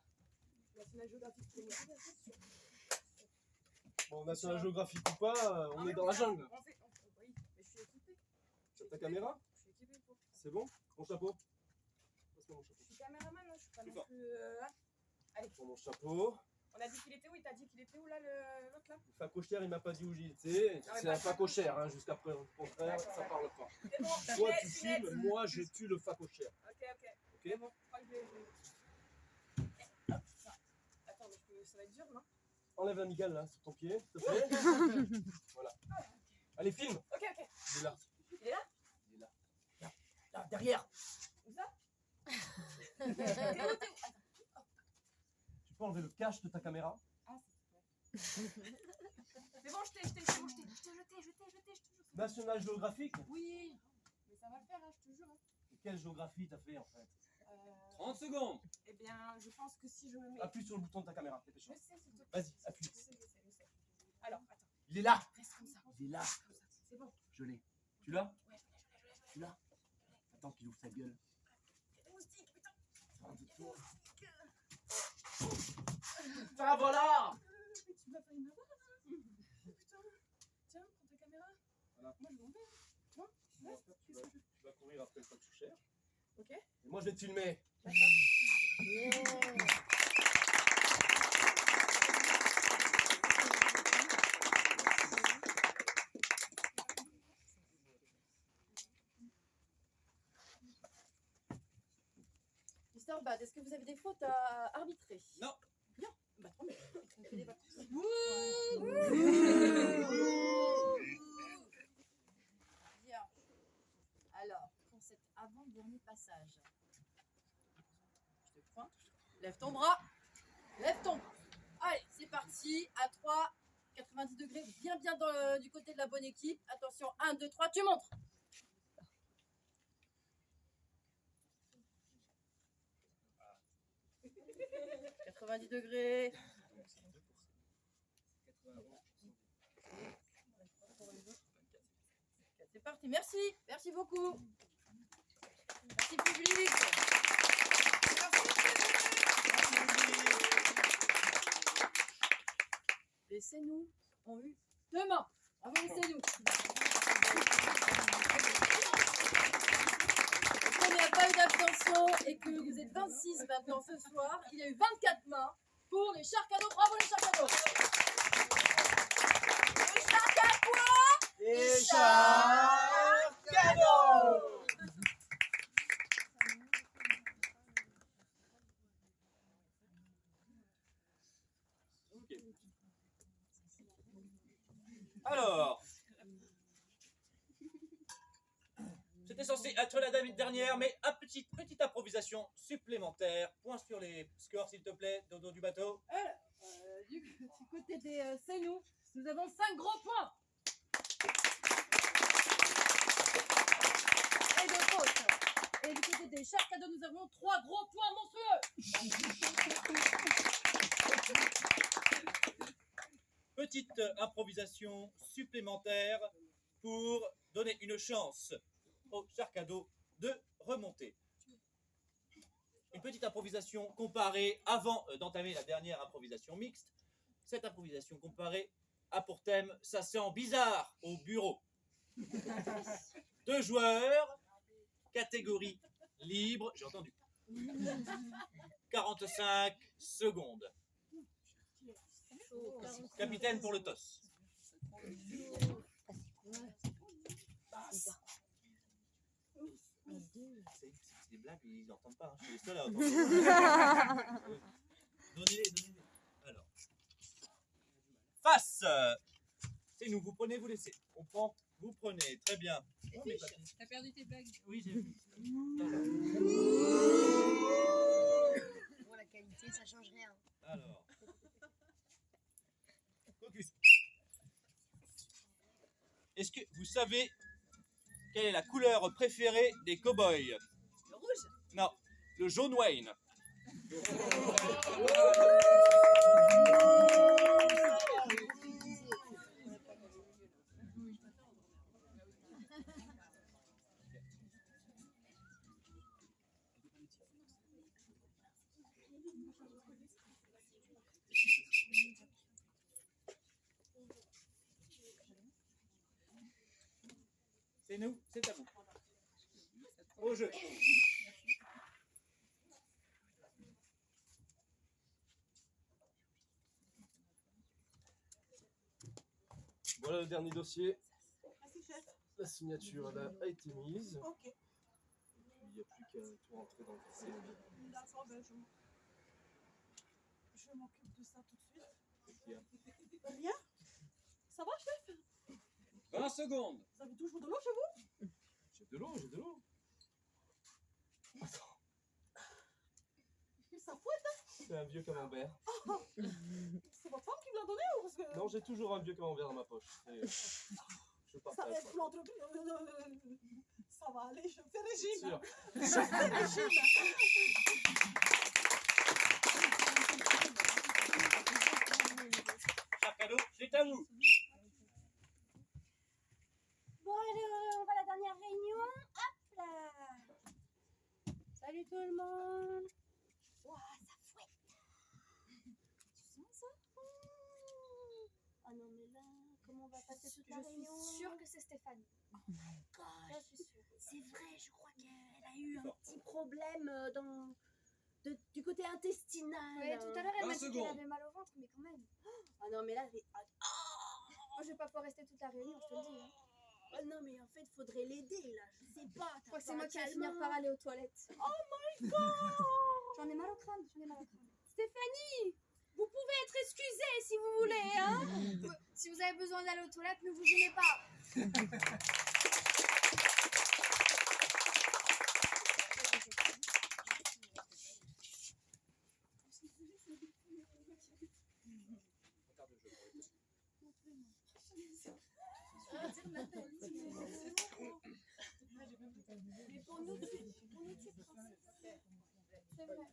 National Geographic pour moi. Bon, National Geographic ou pas, on est dans la jungle. Oui, mais je suis équipée. Sur ta caméra? Je suis équipée pour. C'est bon? Mon chapeau? Passe-moi mon Je chapeau. suis caméraman, hein, je suis pas Plus non fort. plus. Allez, Pour mon chapeau. on a dit qu'il était où? Il t'a dit qu'il était où là, l'autre là? Le facochère, il m'a pas dit où j'y étais. Ah ouais, C'est bah, un facochère, hein, jusqu'à preuve contraire, ça parle pas. C'est bon, Toi, tu Ginette. filmes, moi, je tue le facochère. Ok. Ok? C'est bon, je crois que je vais. Attends, mais ça va être dur, non? Enlève la migale là, sur ton pied, s'il te plaît. Voilà. Allez, filme. Ok. Il est là. Il est là? Il est là. Là, derrière. Où ça? Tu peux enlever le cache de ta caméra? C'est bon, je t'ai jeté. National Geographic? Oui, mais ça va le faire, hein, je te jure. Hein. Quelle géographie t'as fait en fait? 30 secondes. Eh bien, je pense que si je me mets. Appuie sur le bouton de ta caméra, Je dépêche-toi. sais, s'il te plaît. Vas-y, appuie. Je sais. Alors, attends, Il est là. reste comme ça. Il est là. Comme ça, c'est bon. Je l'ai. Tu l'as? Ouais, Tu l'as? Attends qu'il ouvre sa gueule. des moustiques, putain. Ah voilà! Mais tu m'as failli m'avoir, hein. Putain. Tiens, prends ta caméra. Voilà. Moi, je m'en vais. Moi, ouais, Tu vas courir après le facochère. Ok. Et moi je vais te filmer. Mister Bad, est-ce que vous avez des fautes à arbitrer? Non. Bien. Bah, tant mieux. On fait des vacances. Bien. Alors, pour cet avant-dernier passage, je te pointe. Lève ton bras. Lève ton bras. Allez, c'est parti. À 3, 90 degrés, bien du côté de la bonne équipe. Attention, 1, 2, 3, tu montres. « 90 degrés. C'est parti, merci. Merci beaucoup. Merci public. Les C'est-nous ont eu 2 mains. Bravo les C'est-nous. Comme il n'y a pas eu d'abstention et que vous êtes 26 maintenant ce soir, il y a eu 24 mains pour les Charcadeaux. Bravo les Charcadeaux. Les Charcadeaux. Les Charcadeaux. Alors, c'était censé être la dernière, mais petite improvisation supplémentaire. Point sur les scores, s'il te plaît, Dodo du bateau. Du côté des C'est-nous, nous avons 5 gros points. Et de faute. Et du côté des Charcadeaux, nous avons 3 gros points monstrueux. Petite improvisation supplémentaire pour donner une chance aux Charcadeaux de remonter. Une petite improvisation comparée avant d'entamer la dernière improvisation mixte. Cette improvisation comparée a pour thème « Ça sent bizarre au bureau ». 2 joueurs, catégorie libre, j'ai entendu. 45 secondes. Capitaine pour le toss. C'est des blagues, ils n'entendent pas, hein. Je suis le seul à entendre. Donnez-les. Alors. Face. C'est nous, vous prenez, vous laissez. On prend, vous prenez, très bien. T'as perdu tes blagues. Oui, j'ai vu. Bon, la qualité, ça change rien. Alors. Focus. Est-ce que vous savez quelle est la couleur préférée des cow-boys? Le rouge. Non, le jaune Wayne. C'est nous, c'est à vous. Au jeu. Voilà le dernier dossier. Merci, chef. La signature elle a été mise. Ok. Il n'y a plus qu'à tout rentrer dans le dossier. D'accord, ben je m'occupe de ça tout de suite. Qu'est-ce qu'il y a? Rien? Ça va, chef? 20 secondes. Vous avez toujours de l'eau chez vous? J'ai de l'eau, j'ai de l'eau. Attends, Ça fouette, hein? c'est un vieux camembert. C'est votre femme qui me l'a donné ou parce que... Non, j'ai toujours un vieux camembert dans ma poche. Je Ça va partage. être l'entreprise. Ça va aller, je fais régime. Sûr. Je fais régime. Cher cadeau, c'est à vous. Bon, allez, on va à la dernière réunion. Hop là. Salut tout le monde. Ouah, ça fouette. Tu sens ça? Oh non, mais là, comment on va passer toute la réunion? Je suis sûre que c'est Stéphanie. Oh my god. Je suis sûre. C'est vrai, je crois qu'elle a eu un petit problème du côté intestinal. Oui, tout à l'heure, elle 20 m'a dit qu'elle secondes. avait mal au ventre, mais quand même. Ah non, mais là, elle est... Moi, je vais pas pouvoir rester toute la réunion, je te le dis. Hein. Ah non, mais en fait, faudrait l'aider, là. Je sais pas. Je crois que c'est moi qui vais finir par aller aux toilettes. Oh my god. J'en ai mal au crâne, j'en ai mal au crâne. Stéphanie, vous pouvez être excusée si vous voulez, hein. Si vous avez besoin d'aller aux toilettes, ne vous gênez pas. Mais pour nous, tu prends ça. C'est vrai.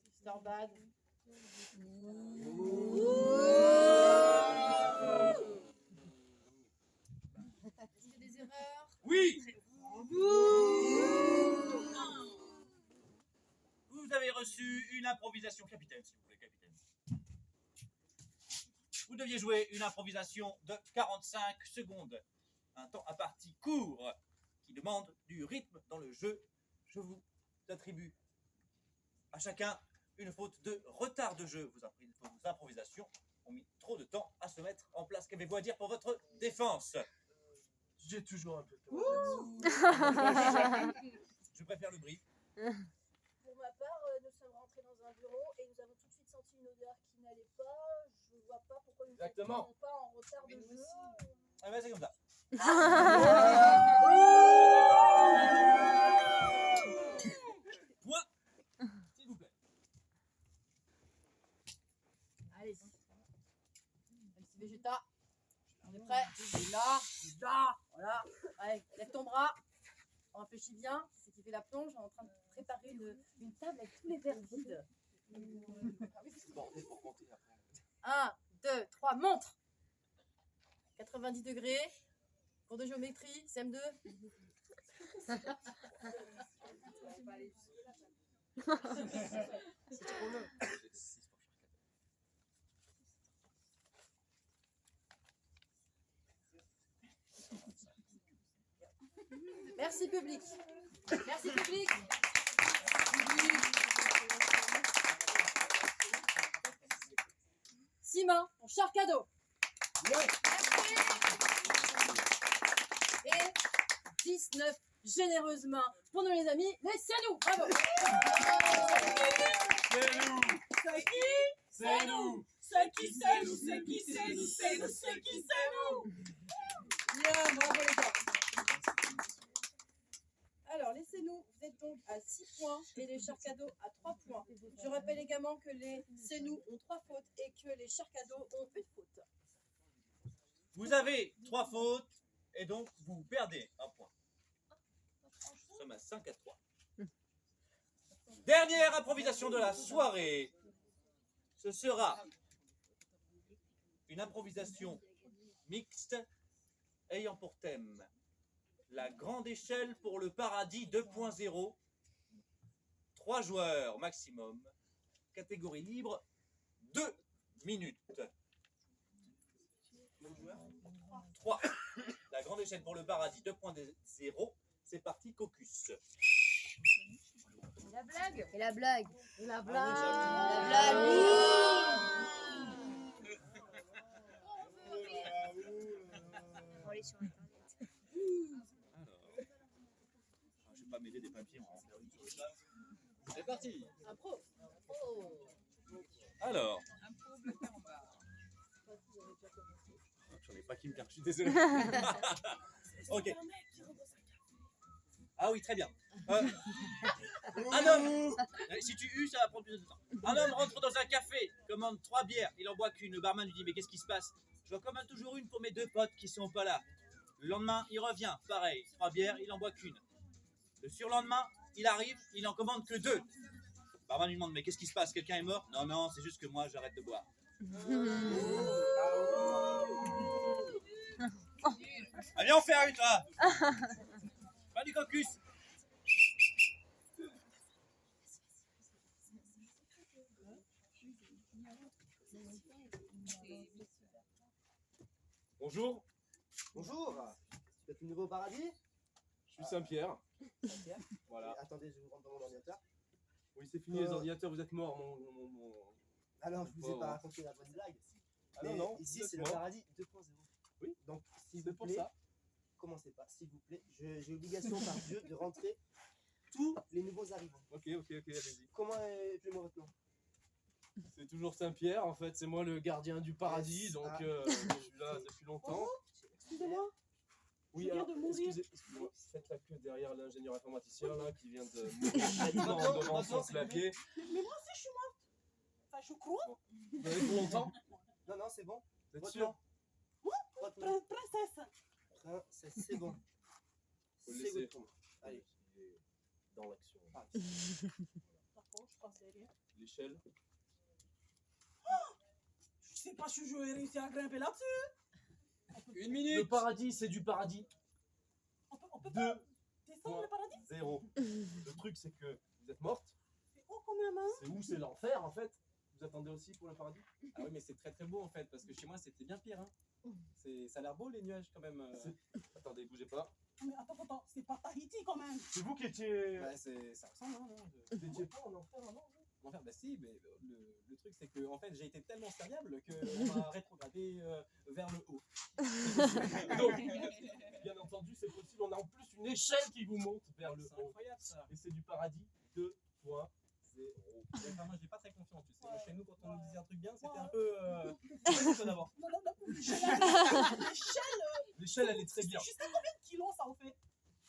Sister Bad. Est-ce qu'il y a des erreurs? Oui. Vous avez reçu une improvisation, capitaine, s'il vous plaît, capitaine. Vous deviez jouer une improvisation de 45 secondes. Un temps à partie court qui demande du rythme dans le jeu. Je vous attribue à chacun une faute de retard de jeu. Vos improvisations ont mis trop de temps à se mettre en place. Qu'avez-vous à dire pour votre défense? J'ai toujours un peu de temps. Je préfère le brief. Pour ma part, nous sommes rentrés dans un bureau et nous avons tout de suite senti une odeur qui n'allait pas. Je vois pas pourquoi nous Exactement. n'étions pas en retard de jeu. Ah ben c'est comme ça. Point, s'il vous plaît. Allez. MC Vegeta. On est prêt? Là. Voilà. Allez, lève ton bras. On réfléchit bien. C'est qui fait la plonge. On est en train de préparer une table avec tous les verres vides. Bordel pour compter après. 1, 2, 3, montre. 90 degrés. Cours de géométrie, CM2. C'est trop long. Merci public. Merci public. Simon, ton cher cadeau. Et 19 généreusement pour nous les amis, laissez-nous. Bravo. C'est qui? C'est nous. C'est qui c'est nous? C'est qui c'est nous? C'est nous. C'est qui c'est nous? Bien, bravo les gars. Alors, laissez-nous, vous êtes donc à 6 points et les chers cadeaux à 3 points. Je rappelle également que les c'est nous ont 3 fautes et que les chers cadeaux ont une faute. Vous avez 3 fautes et donc vous perdez un point. Nous sommes à 5-3. Dernière improvisation de la soirée. Ce sera une improvisation mixte ayant pour thème la grande échelle pour le paradis 2.0. 3 joueurs maximum. Catégorie libre, 2 minutes. 3. La grande échelle pour le paradis 2.0. C'est parti, Caucus. La blague. Et la blague. La On est sur Internet. Je vais pas mêler des papiers, on va en faire une chose là. C'est parti. Impro. Alors. J'en ai pas qui me perd, je suis désolé. Ok. Ah oui, très bien. Un homme, si tu hues, ça va prendre plus de temps. Un homme rentre dans un café, commande 3 bières, il en boit qu'une. Le barman lui dit, mais qu'est-ce qui se passe? Je en commande toujours une pour mes 2 potes qui sont pas là. Le lendemain, il revient, pareil, 3 bières, il en boit qu'une. Le surlendemain, il arrive, il en commande que 2. Le barman lui demande, mais qu'est-ce qui se passe? Quelqu'un est mort? Non, non, c'est juste que moi, j'arrête de boire. Ah, viens en faire une, toi. Pas du Caucus. Bonjour, Bonjour. Vous êtes nouveau au paradis? je suis Saint-Pierre. Pierre. Voilà. Attendez, je vous rentre dans mon ordinateur. Oui, c'est fini les ordinateurs, vous êtes morts. Alors, je vous ai Oh. pas raconté la bonne blague. Ah Mais non, non, ici, vous êtes c'est le morts. paradis 2.0. Oui. Donc, s'il C'est vous pour plaît, ça. commencez pas, s'il vous plaît. J'ai obligation par Dieu de rentrer tous les nouveaux arrivants. Ok, allez-y. Comment appelez-moi votre nom? C'est toujours Saint-Pierre, en fait, c'est moi le gardien du paradis, donc Ah. Je suis là depuis longtemps. Excusez-moi. Oui, Je viens alors, de mourir. excusez-moi, faites la queue derrière l'ingénieur informaticien là qui vient de mourir maintenant devant son clavier. Mais moi aussi, je suis morte. Enfin, je crois. Vous avez pour longtemps? Non, non, c'est bon. Vous êtes Votre sûr? nom? Votre nom? Princesse. C'est bon. Faut le C'est laisser. votre nom. Allez. Dans l'action. Ah, D'accord, je pensais rien. L'échelle. Je sais pas si je vais réussir à grimper là-dessus. Une minute. Le paradis, c'est du paradis. On peut pas 2. descendre le paradis. 0. Le truc, c'est que vous êtes morte. C'est haut quand même, hein. C'est où? C'est l'enfer en fait. Vous attendez aussi pour le paradis? Ah oui, mais c'est très très beau en fait, parce que chez moi c'était bien pire. Hein. Ça a l'air beau les nuages quand même. Attendez, bougez pas. Mais attends, c'est pas Tahiti quand même. C'est vous qui étiez. Ouais, ça ressemble, hein, non, Vous étiez pas en enfer avant? En fait, bah si, mais le truc c'est que en fait j'ai été tellement serviable qu'on m'a rétrogradé vers le haut. Donc, bien entendu, c'est possible. On a en plus une échelle qui vous monte vers le C'est haut. incroyable ça. Et c'est du paradis 2.0. Enfin, moi j'ai pas très confiance, tu sais. Moi, chez nous, quand on nous disait un truc bien, c'était un peu. Ça d'abord. Non, L'échelle, elle est très bien. Jusqu'à combien de kilos ça en fait?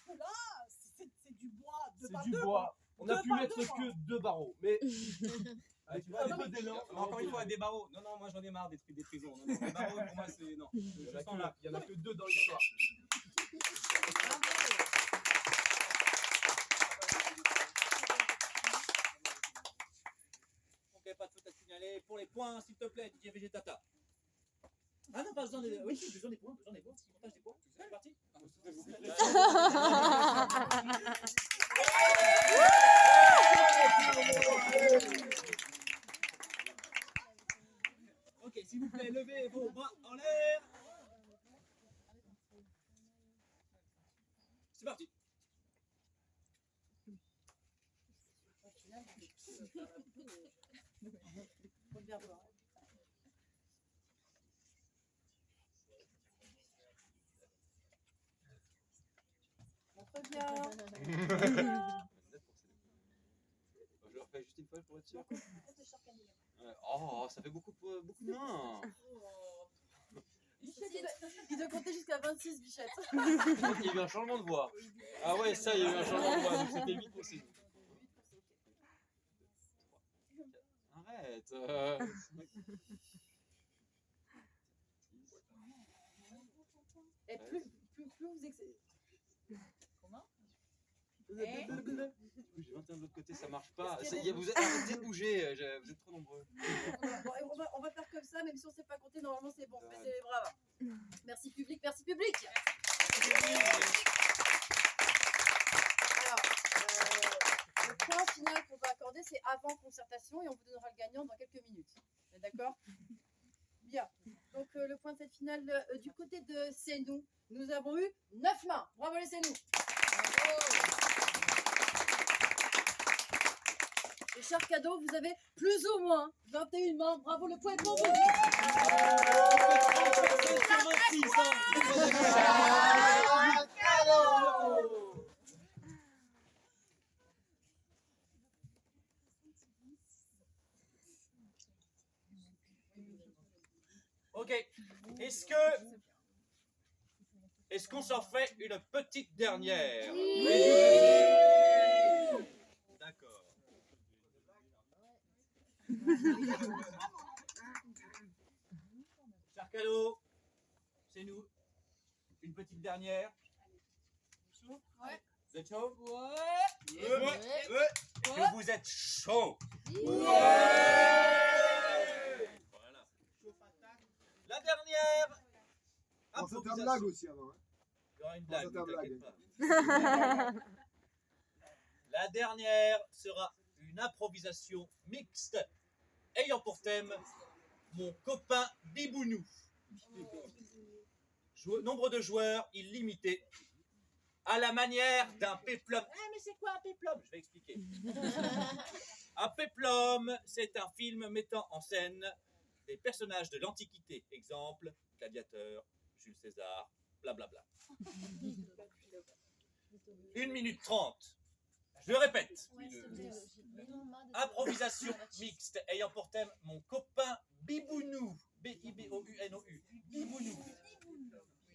Là, c'est du bois. C'est du bois. On a pu mettre que 2 barreaux. Mais Ah, tu vois, un peu d'élan. encore une fois, des barreaux. Non, moi j'en ai marre des trucs des prisons. Non, des barreaux, pour moi, c'est. Non. Il y en a que 2 dans l'histoire. Ok, pas de faute à signaler. Pour les points, s'il te plaît, Didier Végétata. Ah non, pas besoin des. Oui, besoin des points. Comptage des points. C'est parti. Ok, s'il vous plaît, levez vos bras en l'air. C'est parti. Souviens-toi. Montre bien. Je le refais juste une fois pour être sûr. Oh, ça fait beaucoup de mains. Bichette, il doit compter jusqu'à 26, Bichette. Je crois qu'il y a eu un changement de voix. Ah ouais, ça, il y a eu un changement de voix, donc c'était 8 pour 6. Arrête. Et plus vous excellez. Comment? Du coup, j'ai 21 de l'autre côté, ça marche pas. Vous arrêtez de bouger, vous êtes trop nombreux. Bon, on va faire comme ça, même si on ne sait pas compter, normalement c'est bon. Mais c'est bravo. Merci public, merci public. Alors, le point final qu'on va accorder, c'est avant concertation et on vous donnera le gagnant dans quelques minutes. Vous êtes d'accord? Bien. Donc le point de cette finale du côté de C'est nous, nous avons eu 9 mains. Bravo les C'est nous. Et cher cadeau, vous avez plus ou moins 21 mains. Bravo, le point est pour vous. Ok. Est-ce qu'on s'en fait une petite dernière? D'accord. Cher cadeau, c'est nous. Une petite dernière. Ouais. Vous êtes chaud? Ouais. Est-ce que vous êtes chaud? Voilà. La dernière. On se fait une blague aussi avant. Hein. Il y aura une blague, On se fait une t'inquiète blague. pas. La dernière sera une improvisation mixte ayant pour thème mon copain Bibounou. Nombre de joueurs illimité à la manière d'un péplum. Mais c'est quoi un péplum? Je vais expliquer. Un péplum, c'est un film mettant en scène des personnages de l'Antiquité. Exemple, Gladiateur, Jules César, blablabla. 1 minute 30. Je le répète. Improvisation mixte ayant pour thème mon copain Bibounou. B-I-B-O-U-N-O-U. Bibounou.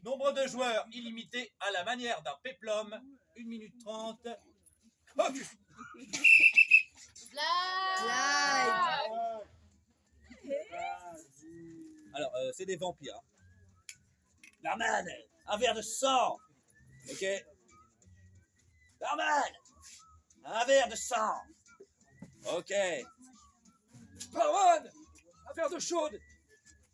Nombre de joueurs illimité à la manière d'un péplum. 1 minute 30. Focus. Alors, c'est des vampires. Barman, un verre de sang. Ok. Barman, un verre de sang. Ok. Barman, un verre de chaude.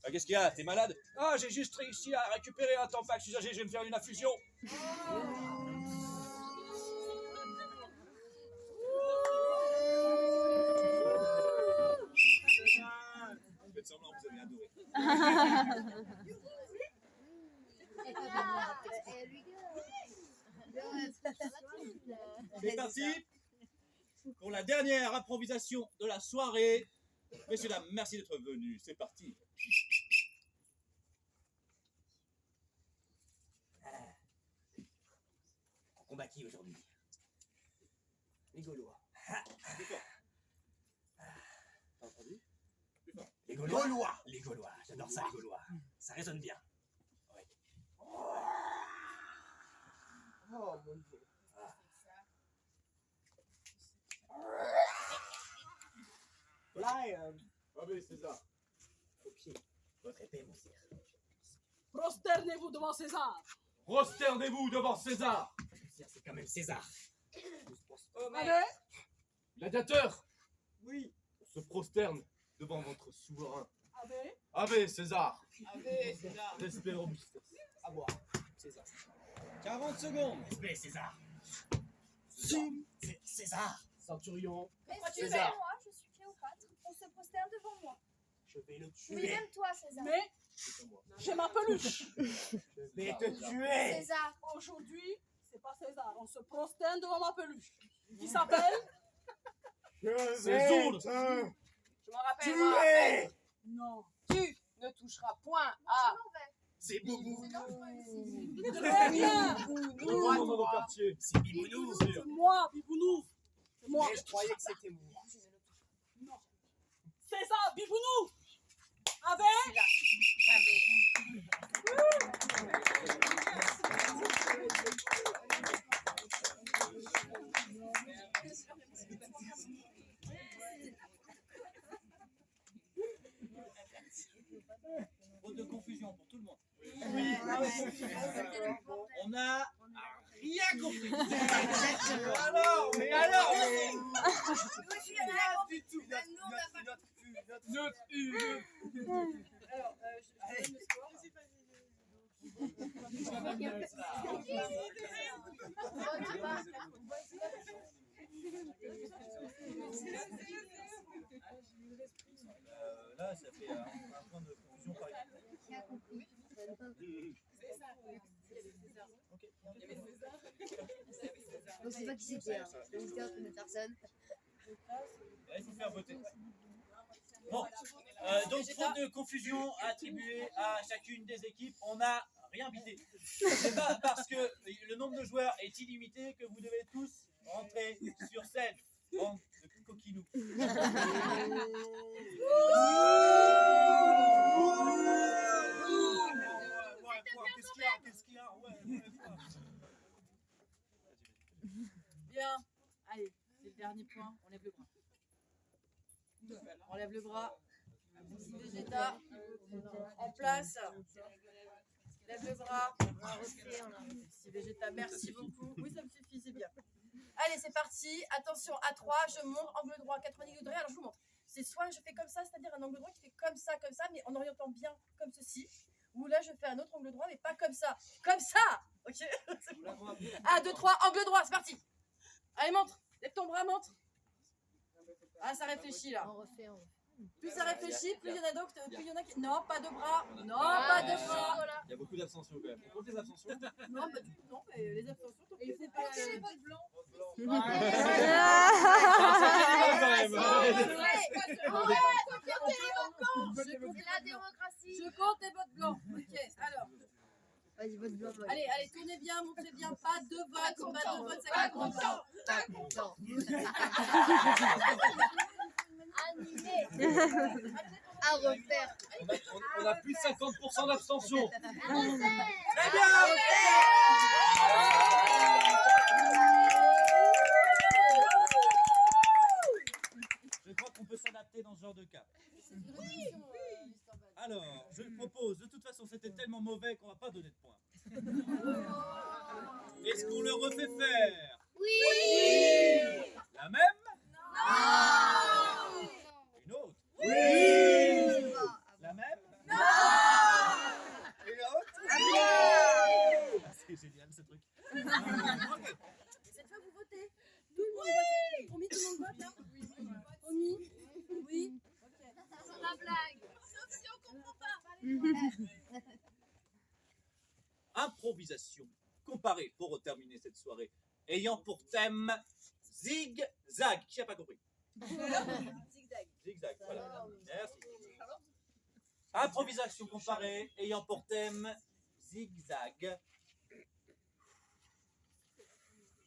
Ah, qu'est-ce qu'il y a? T'es malade? Ah, j'ai juste réussi à récupérer un tampax usagé, je vais me faire une infusion. Faites semblant, vous avez adoré. C'est parti pour la dernière improvisation de la soirée. Messieurs, dames, merci d'être venus. C'est parti. On combat qui aujourd'hui? Les Gaulois. Plus fort. T'as entendu? Plus fort. Les Gaulois. Les Gaulois. J'adore ça, les Gaulois. Ça résonne bien. Ouais. Oh mon Dieu. Lion. Allez, César. Au pied. Votre épée, mon sire. Prosternez-vous devant César. Prosternez-vous devant César. Sire, c'est quand même César. Allez. Gladiateur, Oui. on se prosterne devant votre souverain. Allez. Ave César. Ave César. Respect robustes. À boire. César. 40 secondes. Respect, César. C'est César. Centurion. Pourquoi tu César. fais moi? Je suis Cléopâtre. On se prosterne devant moi. Je vais le Oui, tuer. même toi, César. Mais j'ai ma peluche. Je vais te tuer. César. Aujourd'hui, c'est pas César. On se prosterne devant ma peluche. Qui s'appelle C'est Zourde. Je m'en rappelle. Tu moi. es. Non. Tu ne toucheras point à. C'est Boubou. Très bien. Tout le monde dans nos quartiers. C'est Bibounou. C'est moi, Bibounou. C'est moi. Mais je croyais que c'était moi. C'est ça, Bibounou. Avec. Faute de confusion pour tout le monde. Oui. On n'a rien compris. Alors, mais alors Du tout. Note U. Alors, je donne le score. Là, ça fait un point de confusion par exemple. On sait pas qui c'était, hein. C'était un peu de personne. Là, il faut faire voter. Bon, donc faute de confusion attribuée à chacune des équipes, on n'a rien bité. C'est pas parce que le nombre de joueurs est illimité que vous devez tous rentrer sur scène. Bande de coquinous. Qu'est-ce qu'il y a? Bien. Allez, c'est le dernier point. On lève le bras. On lève le bras. Merci Vegeta. En place. Lève le bras. Merci Vegeta. Merci beaucoup. Oui, ça me suffit, c'est bien. Allez, c'est parti. Attention, à 3, je monte, angle droit, 90 degrés. Alors, je vous montre. C'est soit je fais comme ça, c'est-à-dire un angle droit qui fait comme ça, mais en orientant bien comme ceci. Ou là, je fais un autre angle droit, mais pas comme ça. Comme ça. Ok. 1, 2, 3, angle droit, c'est parti. Allez, montre. Lève ton bras, montre. Ah, ça réfléchit là. On refait. Plus ça réfléchit, plus il y en a d'autres, plus il y en a qui... Non, pas de bras. Non, pas de bras. Il y a beaucoup d'abstentions quand même. On compte les abstentions. Non, pas du tout. Non, mais les abstentions, tant pis, c'est pas... Les votes blancs. C'est la démocratie. Je compte les votes blancs. Ok, alors. Vas-y, vote blanc. Allez, allez, tournez bien, montrez bien. Pas de vote, pas de vote, ça compte pas. Pas content. Annulé. À refaire. On a plus de 50% d'abstention. Très bien. Je crois qu'on peut s'adapter dans ce genre de cas. Alors, je le propose. De toute façon, c'était tellement mauvais qu'on va pas donner de points. Est-ce qu'on le refait faire? Oui. La même? Non. Une autre? Oui. La même? Non. Et l'autre? Ah, c'est génial ce truc. Ok. Cette fois, vous votez. Tout le monde vote. Promis, tout le monde vote, hein? Promis? Oui. C'est la blague. Sauf si on comprend pas. Improvisation comparée pour terminer cette soirée, ayant pour thème zigzag. Qui n'a pas compris? Zigzag. Zigzag, voilà. Merci. Improvisation comparée, ayant pour thème zigzag.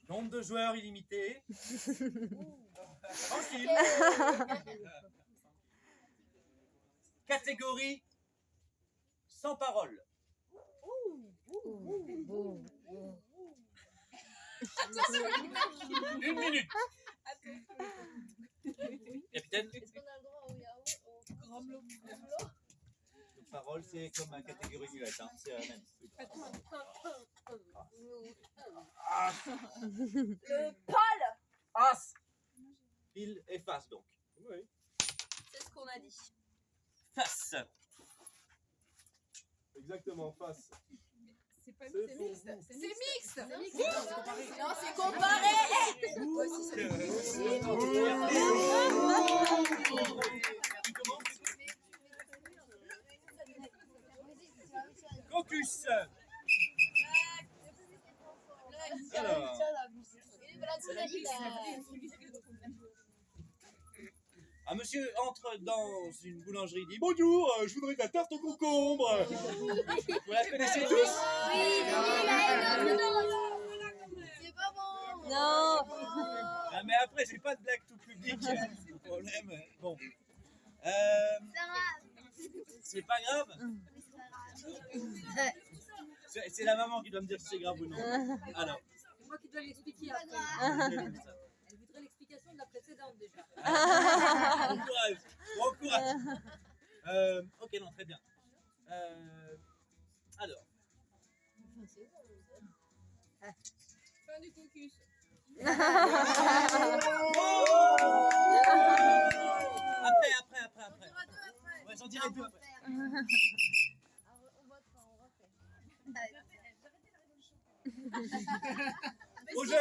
Nombre de joueurs illimité. Tranquille. Catégorie sans parole. Une minute. Capitaine. Est-ce qu'on a le droit au Grand bleu. Donc, parole, c'est comme une catégorie muette. Hein. C'est la même. Le pâle. As. Pile et face donc. Oui. C'est ce qu'on a dit. Face. Exactement, face. C'est pas C'est pour mixte. vous. C'est mixte. Non, c'est comparé. Caucus. Alors. À monsieur monsieur entre dans une boulangerie, dit bonjour, je voudrais de la tarte au concombre. Vous la connaissez tous? C'est pas bon. Non. Ah, mais après, j'ai pas de blague tout public, c'est le problème. Bon. C'est pas grave. C'est la maman qui doit me dire si c'est grave ou non. Alors. C'est moi qui dois l'expliquer après. Elle voudrait l'explication de la précédente déjà. Bon courage. Bon courage. Ok, non, très bien. Alors. Fin du caucus. Après. Ouais, j'en dirai deux après. Au jeu.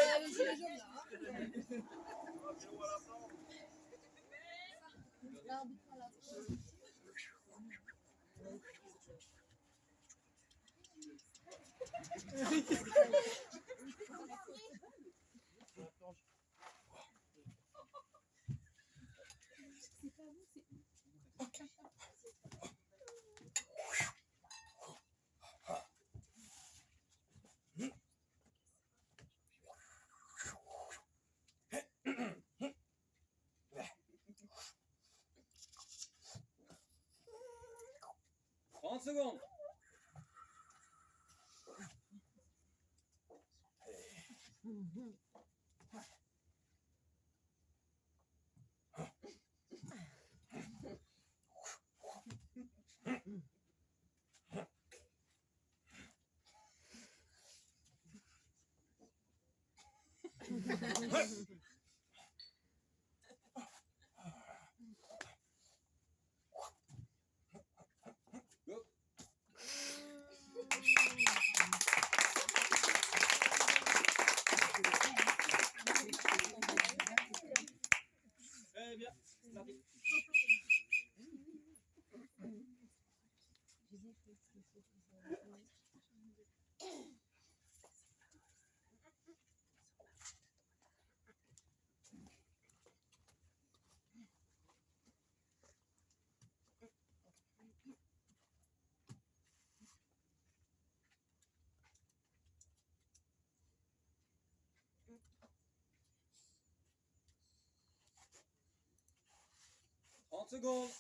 Secondes. Très bien, c'est parti. Secondes.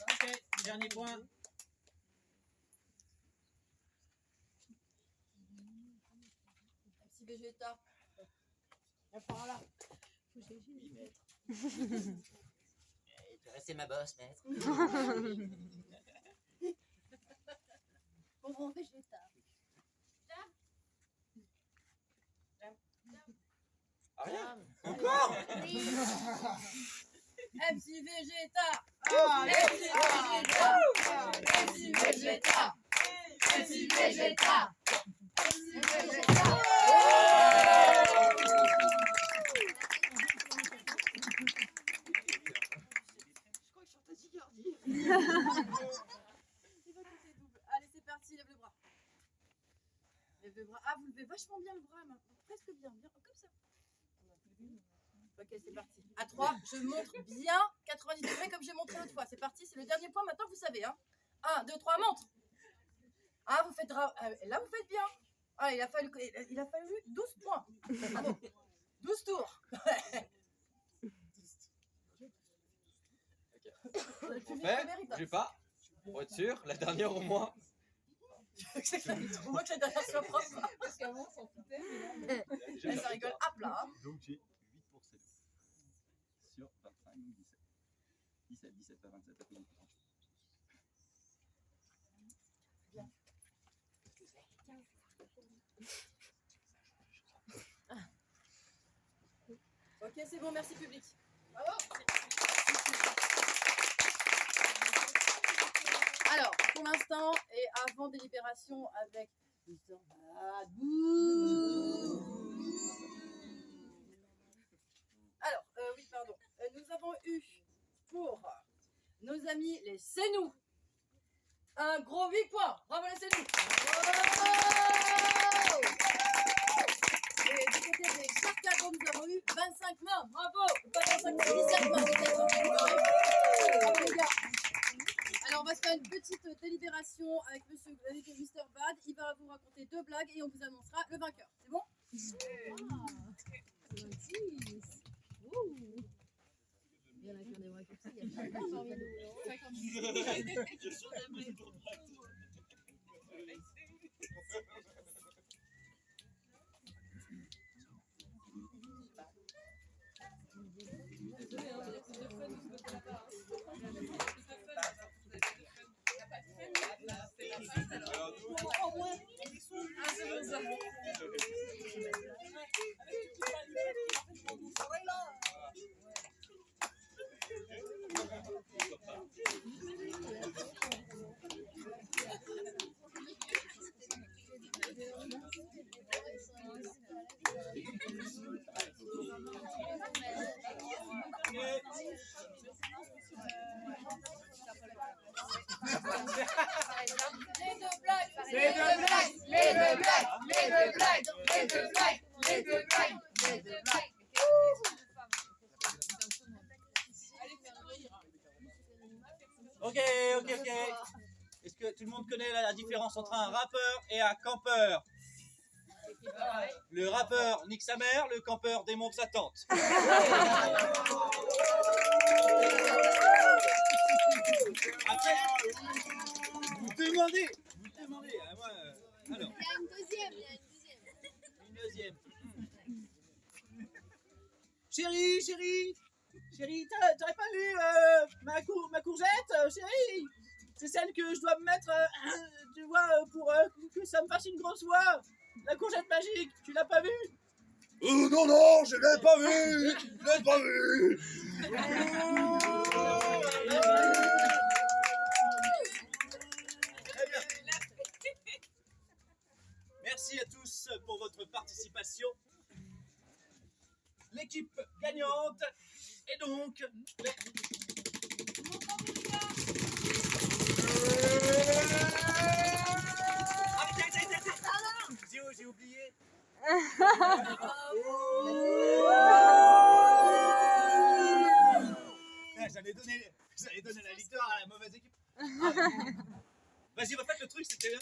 Ok, dernier point. Petit Vegeta. Viens par là. Oui, maître. Tu restes ma bosse, maître. Bon, Vegeta. Rien. Encore. MC Vegeta. MC Vegeta. MC Vegeta. MC Vegeta. Allez, c'est parti, lève le bras. Lève le bras. Ah, vous levez vachement bien le bras, maintenant. Presque bien, bien, comme ça. Ok, c'est parti. À 3, je montre bien 90 degrés comme j'ai montré l'autre fois. C'est parti, c'est le dernier point, maintenant vous savez. Hein. 1, 2, 3, montre. Ah, vous faites là, vous faites bien. Ah, il a fallu 12 points. Bravo. 12 tours. Bougez pas. Pour être sûr, la dernière au moins. Au moins que la dernière soit propre. Parce qu'avant, on s'en foutait. Ça rigole hop là. Hein. Donc j'ai 8 pour 7. Sur 25, donc 17. 17, 17 pas 27, à peu près. Ok, c'est bon, merci public. Bravo. Alors, pour l'instant, et avant délibération avec Mr. Bad. Alors, oui, pardon. Nous avons eu pour nos amis les C'est-nous un gros 8 points. Bravo les C'est-nous. Et du côté des Chicago, nous avons eu 25 mains. Bravo. Pas 25 mains, 17 mains. 17 mains. Bravo les gars. Alors on va se faire une petite délibération avec Mr. Bad. Il va vous raconter 2 blagues et on vous annoncera le vainqueur. C'est bon? Il y en a qui ont des vrais comme ça, il y a pas de parmi nous. Ok. Est-ce que tout le monde connaît la différence entre un rappeur et un campeur? Le rappeur nique sa mère, le campeur démonte sa tante. Après, vous demandez à moi. Alors. Il y a une deuxième. Une deuxième. Chérie, t'aurais pas lu ma courgette, chérie? C'est celle que je dois me mettre, tu vois, pour que ça me fasse une grosse voix. La courgette magique, tu l'as pas vue? Non, je l'ai pas vu. Très bien. Merci à tous pour votre participation. L'équipe gagnante est donc... J'ai oublié. J'allais donner la victoire à la mauvaise équipe. Vas-y, refaites le truc, c'était bien.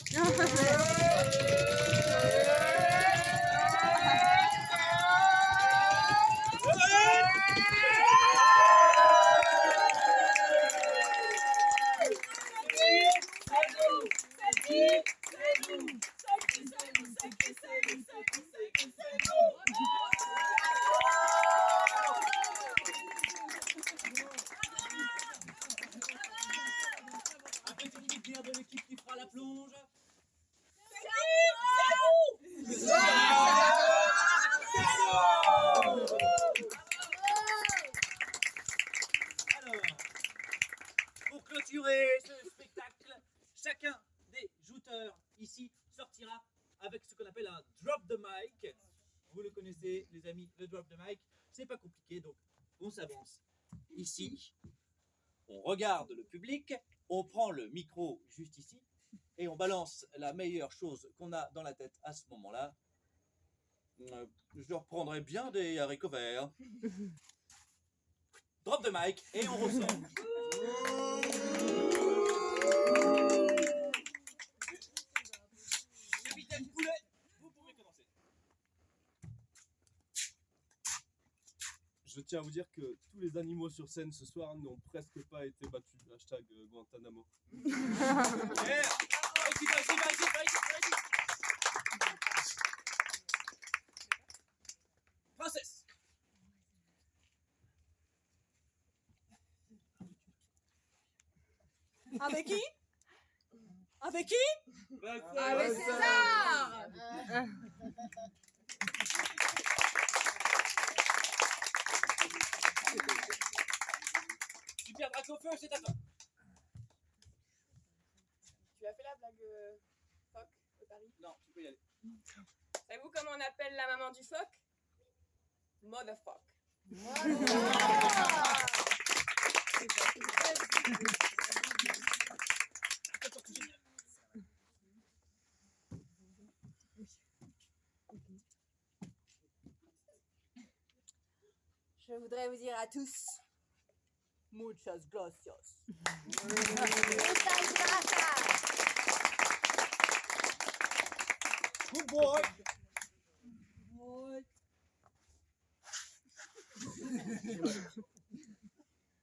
Un petit cri de guerre de l'équipe qui fera la plonge. Alors, pour clôturer ce spectacle, chacun des jouteurs ici sortira avec ce qu'on appelle un drop de mic. Vous le connaissez, les amis, le drop de mic, c'est pas compliqué, donc on s'avance ici, on regarde le public, on prend le micro juste ici et on balance la meilleure chose qu'on a dans la tête à ce moment-là. Je reprendrai bien des haricots verts. Drop de mic et on ressort. Capitaine Poulet, vous pouvez commencer. Je tiens à vous dire que tous les animaux sur scène ce soir n'ont presque pas été battus. Hashtag Guantanamo. Yeah. Vas-y. Princesse. Avec qui? Avec César. Super Dracofeu, c'est à toi. Tu as fait la blague phoque au Paris? Non, tu peux y aller. Savez-vous comment on appelle la maman du phoque? Motherfuck. Je voudrais vous dire à tous, muchas gracias. Good boy.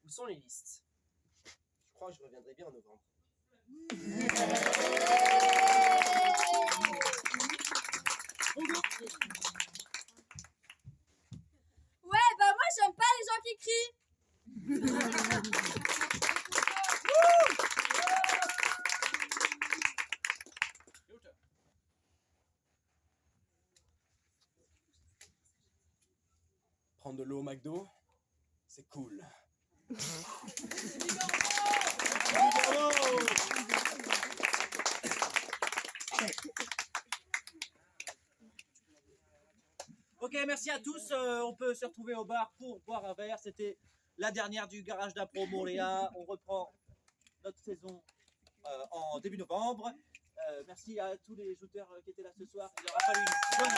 Où sont les listes? Je crois que je reviendrai bien en novembre. Ouais, bah moi j'aime pas les gens qui crient. Prendre de l'eau au McDo, c'est cool. Ok, merci à tous. On peut se retrouver au bar pour boire un verre. C'était la dernière du garage d'impro Montréal. On reprend notre saison en début novembre. Merci à tous les jouteurs qui étaient là ce soir. Il aura fallu une bonne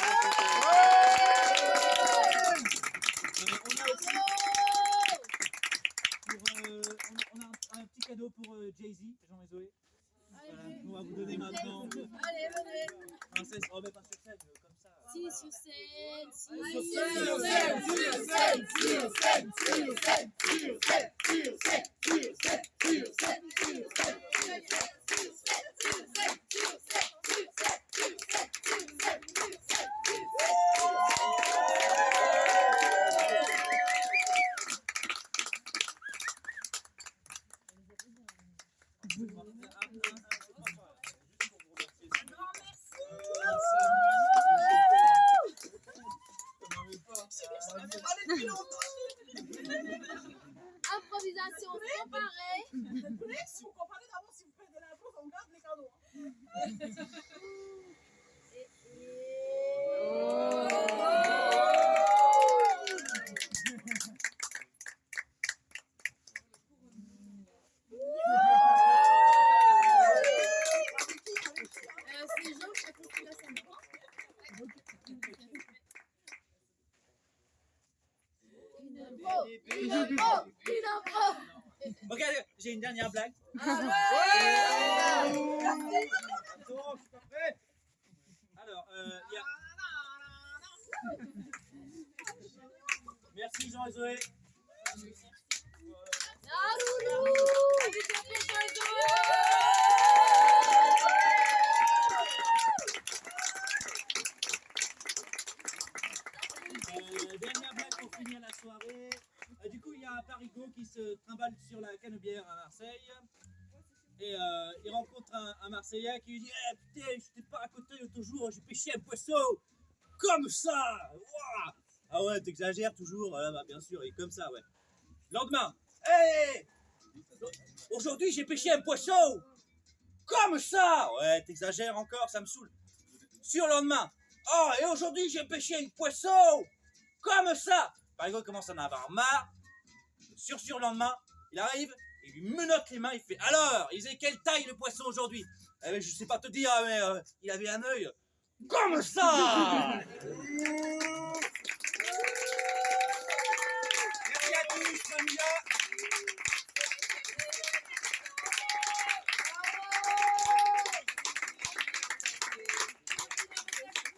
on a aussi on a un petit cadeau pour Jay-Z, Jean et Zoé. Voilà, on va vous donner maintenant. Allez, venez. Non, on met pas sur scène, comme ça. Si, sur scène, si, Improvisation sans pareil. Si vous comprenez d'abord, si vous faites de l'impro, on garde les cadeaux. C'est Jean qui a construit la scène. Une impro. Ok, j'ai une dernière blague. Ah ouais. Attends, je suis pas prêt. Alors, il y a... Merci Jean et Zoé. Ah loulou. Dernière blague pour finir la soirée. Du coup, il y a un parigot qui se trimballe sur la Canebière à Marseille. Et il rencontre un Marseillais qui lui dit « Eh putain, j'étais pas à côté l'autre jour, j'ai pêché un poisson comme ça. Wow. » Ah ouais, t'exagères toujours. Bah, bien sûr, et comme ça, ouais. Lendemain. « Hey, aujourd'hui, j'ai pêché un poisson comme ça. » Ouais, t'exagères encore, ça me saoule. Surlendemain. « Oh, et aujourd'hui, j'ai pêché un poisson comme ça. » Parigot commence à en avoir marre. Surlendemain, il arrive, il lui menotte les mains, il fait « Alors, il faisait quelle taille le poisson aujourd'hui ?» Eh ben, je sais pas te dire, mais il avait un œil comme ça.